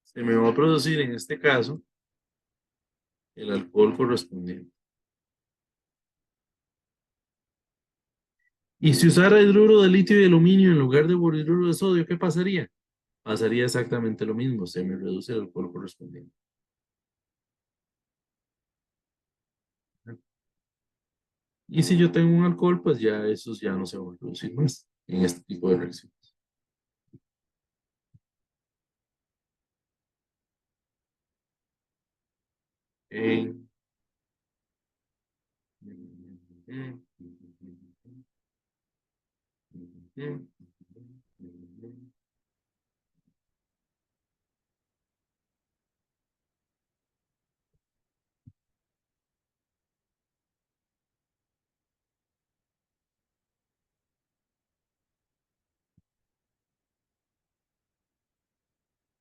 Se me va a producir en este caso el alcohol correspondiente. Y si usara hidruro de litio y aluminio en lugar de borohidruro de sodio, ¿qué pasaría? Pasaría exactamente lo mismo, se me reduce el alcohol correspondiente. Y si yo tengo un alcohol, pues ya esos ya no se van a producir más en este tipo de reacciones. Eh,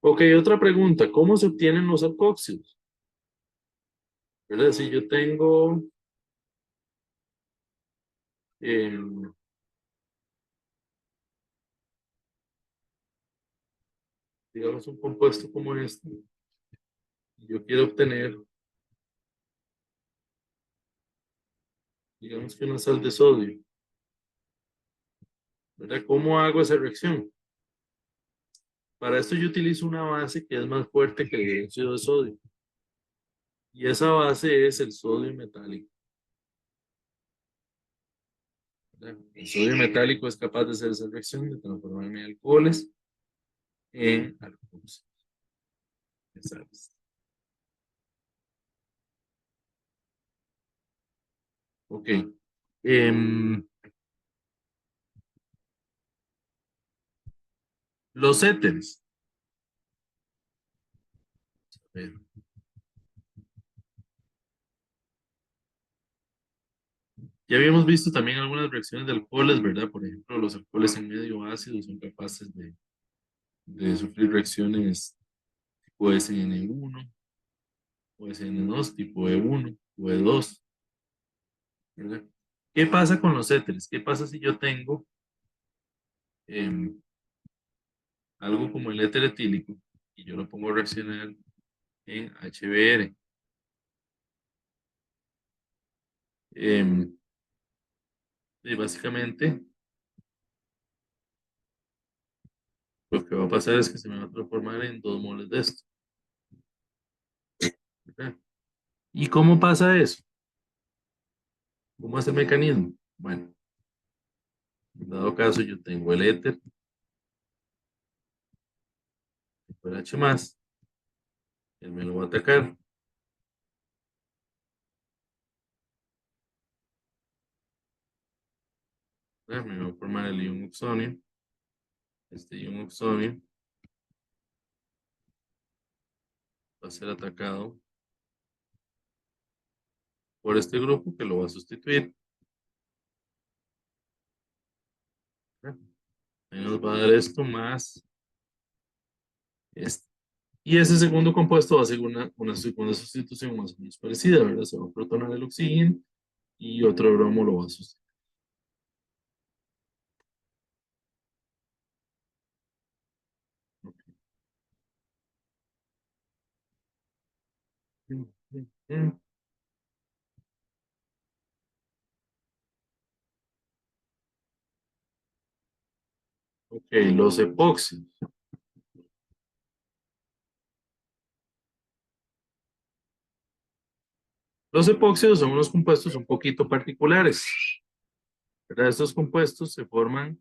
Ok, otra pregunta. ¿Cómo se obtienen los alcóxidos? ¿Verdad? Si yo tengo, em, digamos, un compuesto como este, y yo quiero obtener, digamos que una sal de sodio, ¿verdad? ¿Cómo hago esa reacción? Para esto yo utilizo una base que es más fuerte que el dióxido de sodio. Y esa base es el sodio metálico, ¿verdad? El sodio metálico es capaz de hacer esa reacción de transformarme alcoholes en alcoholes. Ok. Em, los éteres. ver. Ya habíamos visto también algunas reacciones de alcoholes, ¿verdad? Por ejemplo, los alcoholes en medio ácido son capaces de sufrir reacciones tipo SN1 o SN2, tipo E1 o E2, ¿verdad? ¿Qué pasa con los éteres? ¿Qué pasa si yo tengo em, algo como el éter etílico y yo lo pongo a reaccionar en HBr? Em, y básicamente lo que va a pasar es que se me va a transformar en 2 moles de esto, ¿verdad? ¿Y cómo pasa eso? ¿Cómo es el mecanismo? Bueno, en dado caso yo tengo el éter, el H más, él me lo va a atacar, ¿verdad? Me va a formar el ion oxonio, este ion oxonio va a ser atacado por este grupo que lo va a sustituir, ¿verdad? Ahí nos va a dar esto más este. Y ese segundo compuesto va a ser una segunda sustitución más o menos parecida, ¿verdad? Se va a protonar el oxígeno y otro bromo lo va a sustituir. Ok, los epóxidos. Los epóxidos son unos compuestos un poquito particulares, ¿verdad? Estos compuestos se forman,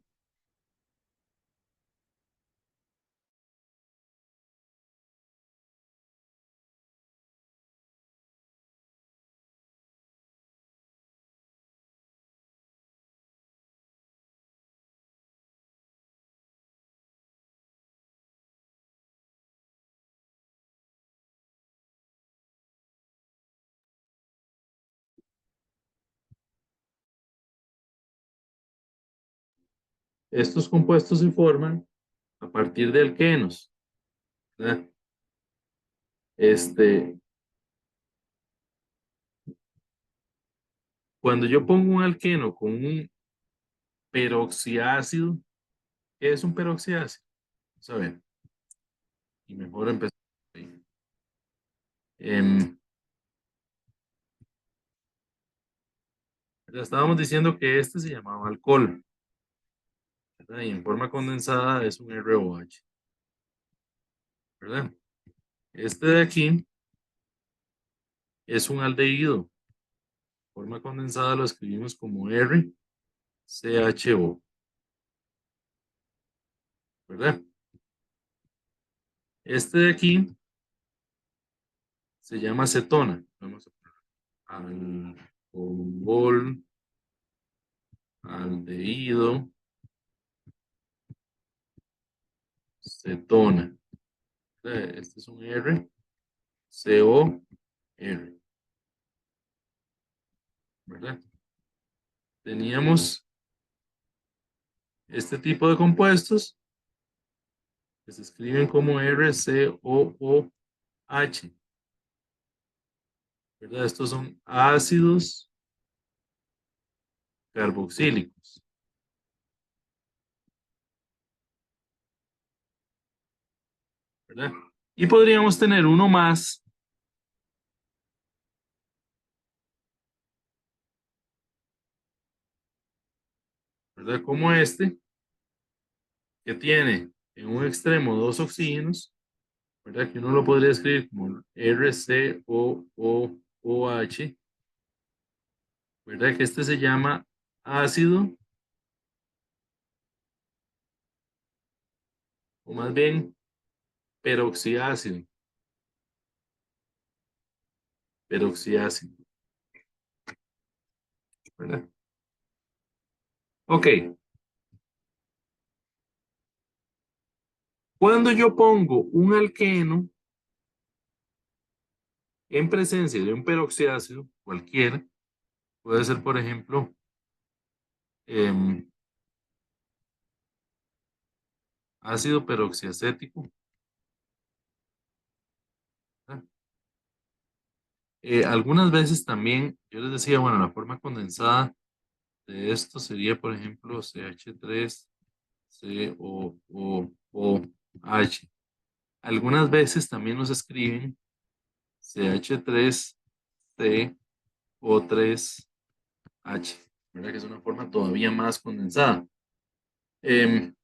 estos compuestos se forman a partir de alquenos, ¿verdad? Este, cuando yo pongo un alqueno con un peroxiácido, ¿qué es un peroxiácido? Vamos a ver, y mejor empezar ahí. Ya estábamos diciendo que este se llamaba alcohol, ¿verdad? Y en forma condensada es un ROH, ¿verdad? Este de aquí es un aldehído. Forma condensada lo escribimos como RCHO, ¿verdad? Este de aquí se llama cetona. Vamos a alcohol, aldehído, cetona. Este es un R, COR, ¿verdad? Teníamos este tipo de compuestos que se escriben como RCOOH, ¿verdad? Estos son ácidos carboxílicos, ¿verdad? Y podríamos tener uno más, ¿verdad? Como este, que tiene en un extremo 2 oxígenos, ¿verdad? Que uno lo podría escribir como RCOOH, ¿verdad? Que este se llama ácido, o más bien peroxiácido, peroxiácido, ¿verdad? Ok, cuando yo pongo un alqueno En presencia de un peroxiácido cualquiera, puede ser, por ejemplo, em, ácido peroxiacético. ¿Verdad? Algunas veces también, yo les decía, bueno, la forma condensada de esto sería, por ejemplo, CH3COOH. Algunas veces también nos escriben CH3CO3H, ¿verdad? Que es una forma todavía más condensada. Em,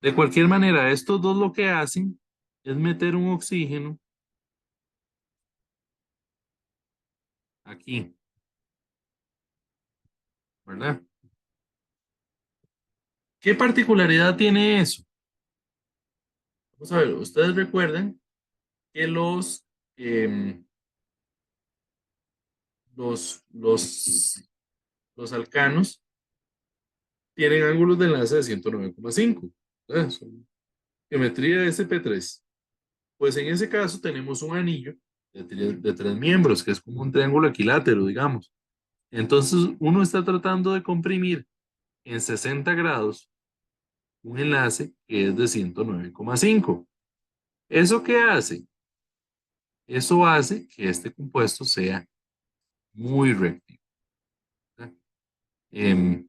de cualquier manera, estos dos lo que hacen es meter un oxígeno aquí, ¿verdad? ¿Qué particularidad tiene eso? Vamos a ver, ustedes recuerden que em, los alcanos tienen ángulos de enlace de 109,5. ¿Verdad? Son geometría de SP3. Pues en ese caso tenemos un anillo de tres miembros, que es como un triángulo equilátero, digamos. Entonces uno está tratando de comprimir en 60 grados un enlace que es de 109,5. ¿Eso qué hace? Eso hace que este compuesto sea muy reactivo. ¿Verdad? Em,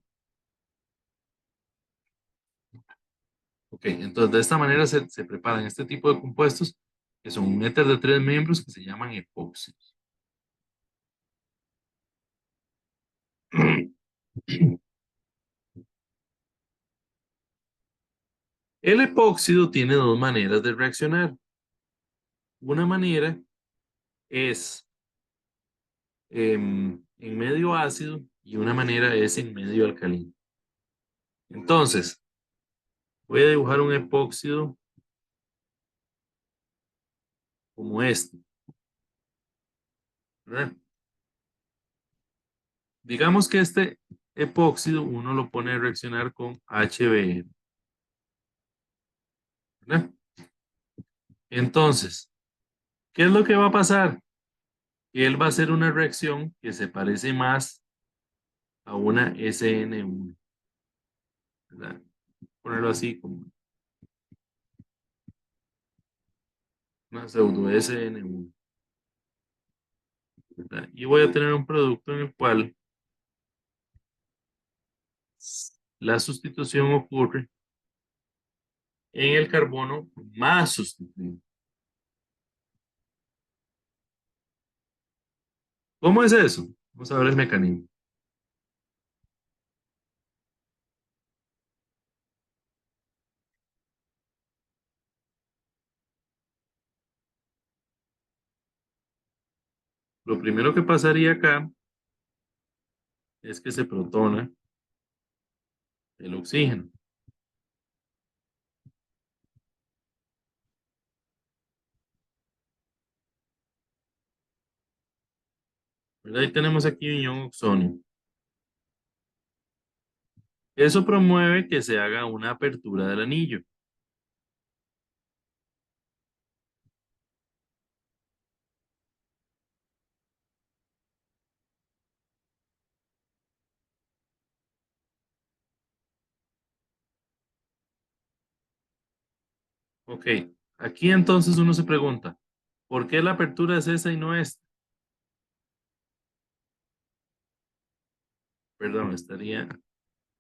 ok, entonces de esta manera se preparan este tipo de compuestos que son un éter de tres miembros que se llaman epóxidos. El epóxido tiene dos maneras de reaccionar. Una manera es en medio ácido y una manera es en medio alcalino. Entonces, voy a dibujar un epóxido como este, ¿verdad? Digamos que este epóxido uno lo pone a reaccionar con HBr, ¿verdad? Entonces, ¿qué es lo que va a pasar? Que él va a hacer una reacción que se parece más a una SN1, ¿verdad? Ponerlo así como una pseudo SN1, ¿verdad? Y voy a tener un producto en el cual la sustitución ocurre en el carbono más sustituido. ¿Cómo es eso? Vamos a ver el mecanismo. Lo primero que pasaría acá es que se protona el oxígeno. ¿Verdad? Y tenemos aquí un ion oxonio. Eso promueve que se haga una apertura del anillo. Ok, aquí entonces uno se pregunta, ¿por qué la apertura es esa y no esta? Perdón, estaría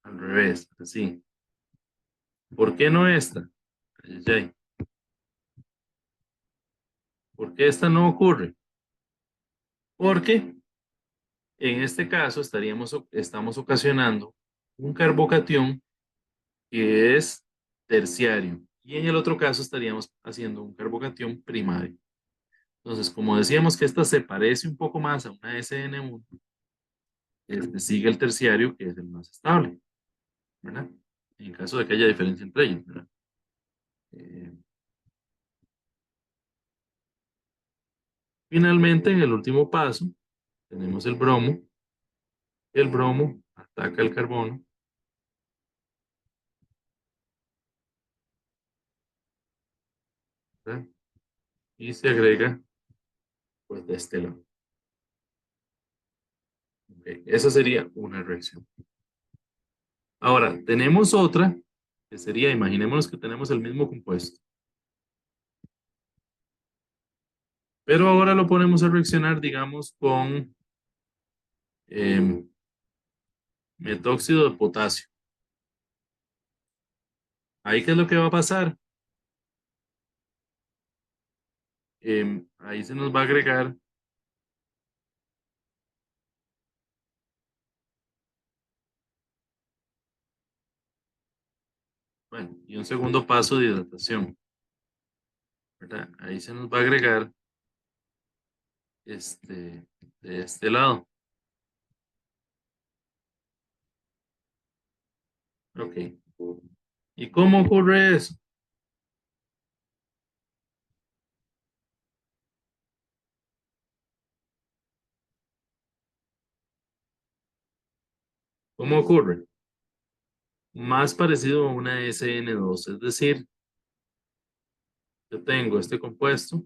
al revés, así. ¿Por qué no esta? Ay, ay, ay. ¿Por qué esta no ocurre? Porque en este caso estamos ocasionando un carbocatión que es terciario y en el otro caso estaríamos haciendo un carbocatión primario. Entonces, como decíamos que esta se parece un poco más a una SN1, este sigue el terciario que es el más estable, ¿verdad? En caso de que haya diferencia entre ellos, ¿verdad? Eh, Finalmente, en el último paso, tenemos el bromo. El bromo ataca el carbono, ¿verdad? y se agrega pues de este lado. Ok, esa sería una reacción. Ahora, tenemos otra que sería, imaginémonos que tenemos el mismo compuesto, pero ahora lo ponemos a reaccionar, digamos, con metóxido de potasio. Ahí, ¿qué es lo que va a pasar? Ahí se nos va a agregar, bueno, y un segundo paso de hidratación, ¿verdad? Ahí se nos va a agregar de este lado. Ok. ¿Y cómo ocurre eso? ¿Cómo ocurre? Más parecido a una SN2, es decir, yo tengo este compuesto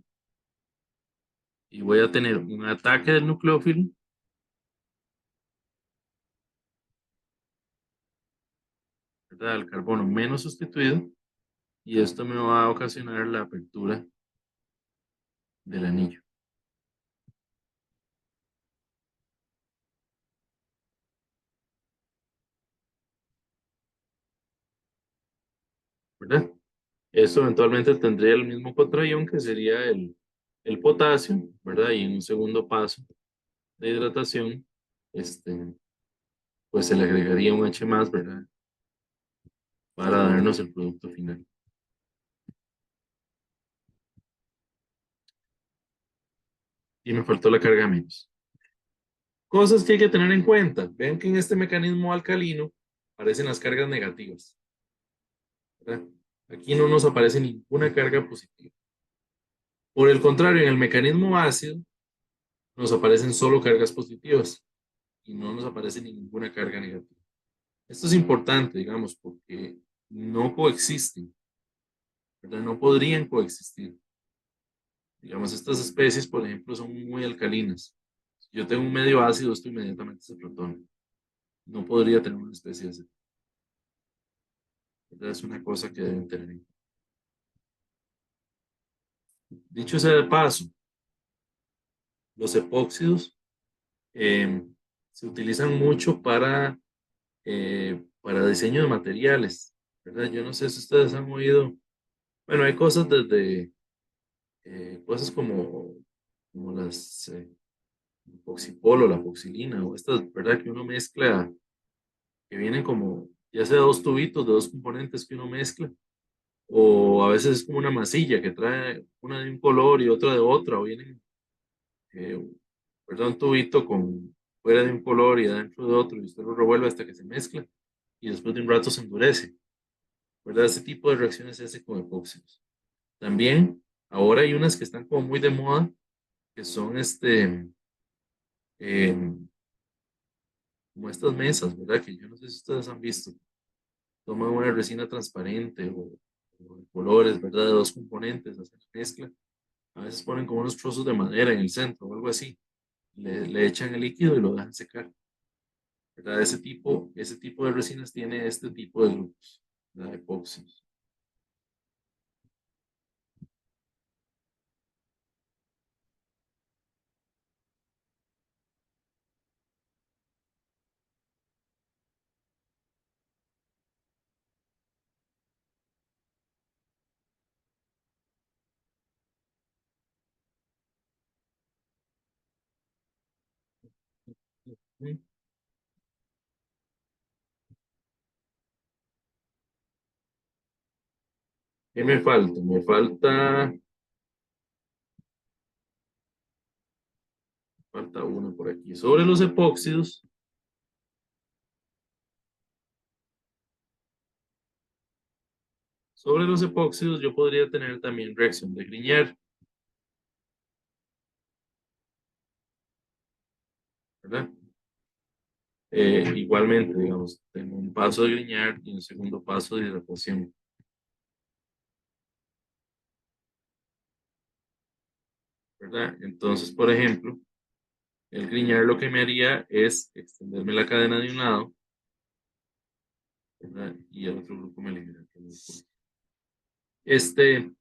y voy a tener un ataque del nucleófilo, ¿verdad? El carbono menos sustituido, y esto me va a ocasionar la apertura del anillo, ¿verdad? Esto eventualmente tendría el mismo contraión que sería el potasio, ¿verdad? Y en un segundo paso de hidratación, este, pues se le agregaría un H más, ¿verdad? Para darnos el producto final. Y me faltó la carga menos. Cosas que hay que tener en cuenta. Vean que en este mecanismo alcalino aparecen las cargas negativas, ¿verdad? Aquí no nos aparece ninguna carga positiva. Por el contrario, en el mecanismo ácido nos aparecen solo cargas positivas y no nos aparece ninguna carga negativa. Esto es importante, digamos, porque no coexisten, ¿verdad? No podrían coexistir. Digamos, estas especies, por ejemplo, son muy alcalinas. Si yo tengo un medio ácido, esto inmediatamente se protona. No podría tener una especie así. ¿Verdad? Es una cosa que deben tener en cuenta. Dicho sea de paso, los epóxidos eh, se utilizan mucho para diseño de materiales, ¿verdad? Yo no sé si ustedes han oído, bueno, hay cosas desde cosas como las epoxipolo, la epoxilina, o estas, ¿verdad? Que uno mezcla, que vienen como, ya sea dos tubitos de dos componentes que uno mezcla, o a veces es como una masilla que trae una de un color y otra de otra, o vienen eh, ¿verdad? Un tubito con fuera de un color y adentro de otro, y usted lo revuelve hasta que se mezcla y después de un rato se endurece, ¿verdad? Ese tipo de reacciones se hace con epóxidos. También, ahora hay unas que están como muy de moda, que son eh, como estas mesas, ¿verdad? Que yo no sé si ustedes han visto. Toman una resina transparente o de colores, ¿verdad? De dos componentes, hacen la mezcla. A veces ponen como unos trozos de madera en el centro o algo así. Le echan el líquido y lo dejan secar. ¿Verdad? Ese tipo de resinas tiene este tipo de grupos, ¿verdad? Epóxidos. Mm. ¿Qué me falta? Falta uno por aquí. Sobre los epóxidos yo podría tener también reacción de Grignard, ¿verdad? Igualmente, digamos, tengo un paso de Grignard y un segundo paso de hidratación. ¿verdad? Entonces, por ejemplo, el Grignard lo que me haría es extenderme la cadena de un lado, ¿verdad? Y el otro grupo me elimina. Este,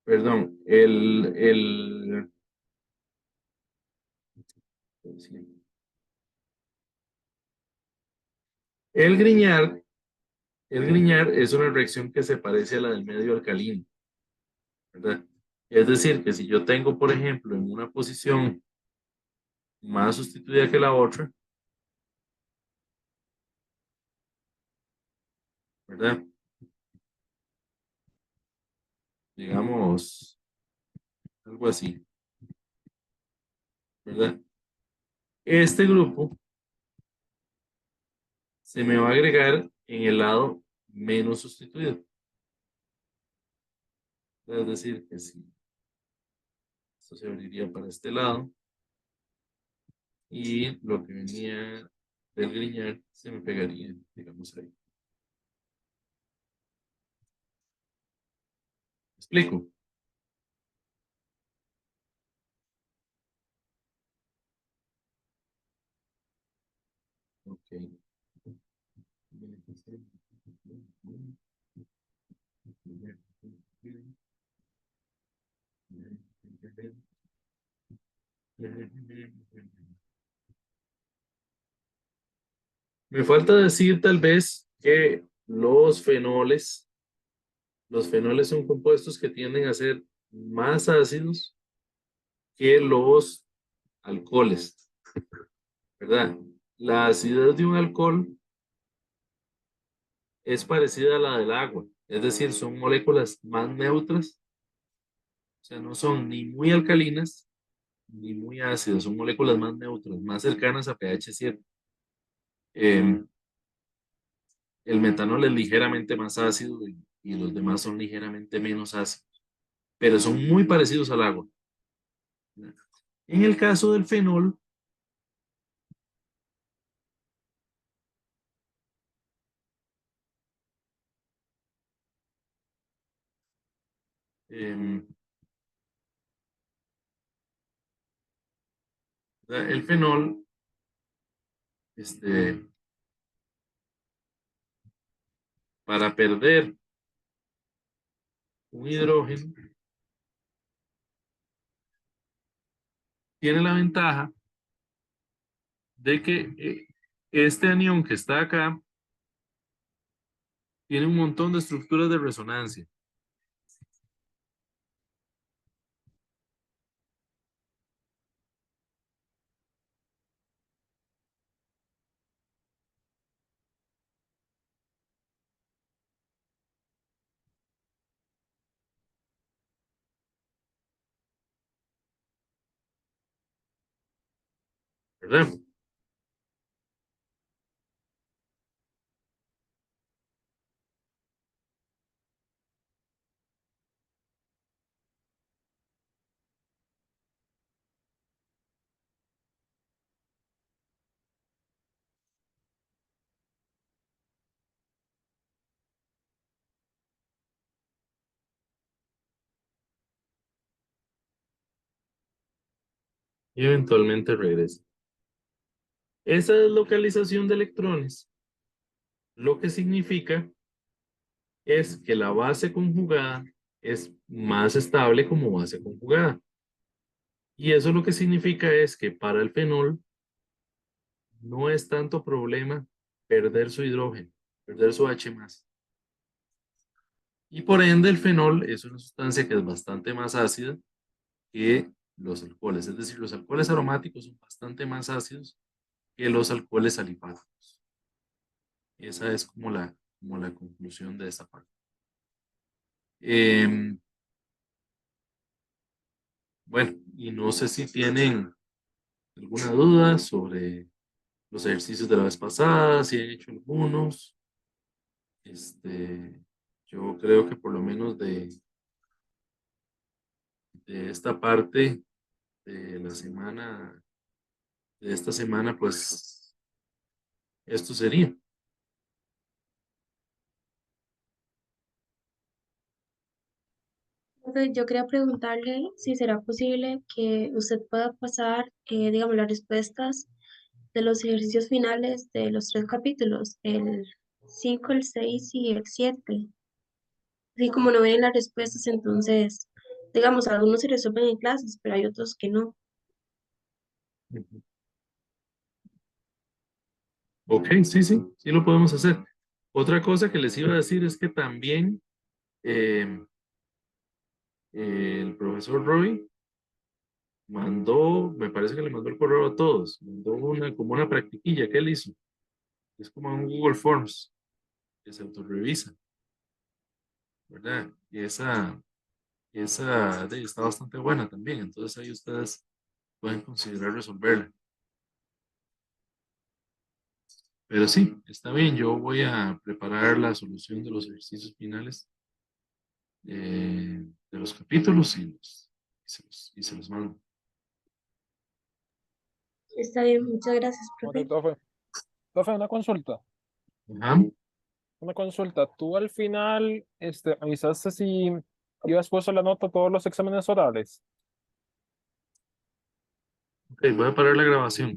perdón, el Grignard, el Grignard es una reacción que se parece a la del medio alcalino, ¿verdad? Es decir, que si yo tengo, por ejemplo, en una posición más sustituida que la otra, ¿verdad? Digamos, algo así, ¿verdad? Este grupo se me va a agregar en el lado menos sustituido. Es decir, que si esto se abriría para este lado y lo que venía del Grignard se me pegaría, digamos ahí. ¿Me explico? Ok. Me falta decir tal vez que los fenoles son compuestos que tienden a ser más ácidos que los alcoholes, ¿verdad? La acidez de un alcohol es parecida a la del agua, es decir, son moléculas más neutras, o sea, no son ni muy alcalinas ni muy ácidas, son moléculas más neutras, más cercanas a pH 7. Eh, el metanol es ligeramente más ácido y los demás son ligeramente menos ácidos, pero son muy parecidos al agua. En el caso del fenol, eh, el fenol, este, para perder un hidrógeno, tiene la ventaja de que este anión que está acá tiene un montón de estructuras de resonancia, ¿verdad? Y eventualmente regresa. Esa deslocalización de electrones lo que significa es que la base conjugada es más estable como base conjugada. Y eso lo que significa es que para el fenol no es tanto problema perder su hidrógeno, perder su H más. Y por ende el fenol es una sustancia que es bastante más ácida que los alcoholes. Es decir, los alcoholes aromáticos son bastante más ácidos que los alcoholes alifáticos. Esa es como la conclusión de esta parte. Eh, Bueno, y no sé si tienen alguna duda sobre los ejercicios de la vez pasada, si han hecho algunos. Yo creo que por lo menos de esta parte de la semana, de esta semana, pues esto sería. Entonces, yo quería preguntarle si será posible que usted pueda pasar, digamos, las respuestas de los ejercicios finales de los tres capítulos, el 5, el 6 y el 7. Así como no ven las respuestas, entonces, digamos, algunos se resuelven en clases, pero hay otros que no. Ujú. Ok, sí, sí, sí lo podemos hacer. Otra cosa que les iba a decir es que también eh, el profesor Roy mandó, me parece que le mandó el correo a todos, mandó como una practiquilla que él hizo. Es como un Google Forms que se autorrevisa, ¿verdad? Y está bastante buena también, entonces ahí ustedes pueden considerar resolverla. Pero sí, está bien, yo voy a preparar la solución de los ejercicios finales de los capítulos y se los mando. Está bien, muchas gracias, Ok, profe. profe. Profe, una consulta. Ajá. Una consulta. Tú al final, avisaste si ibas puesto la nota a todos los exámenes orales. Ok, voy a parar la grabación.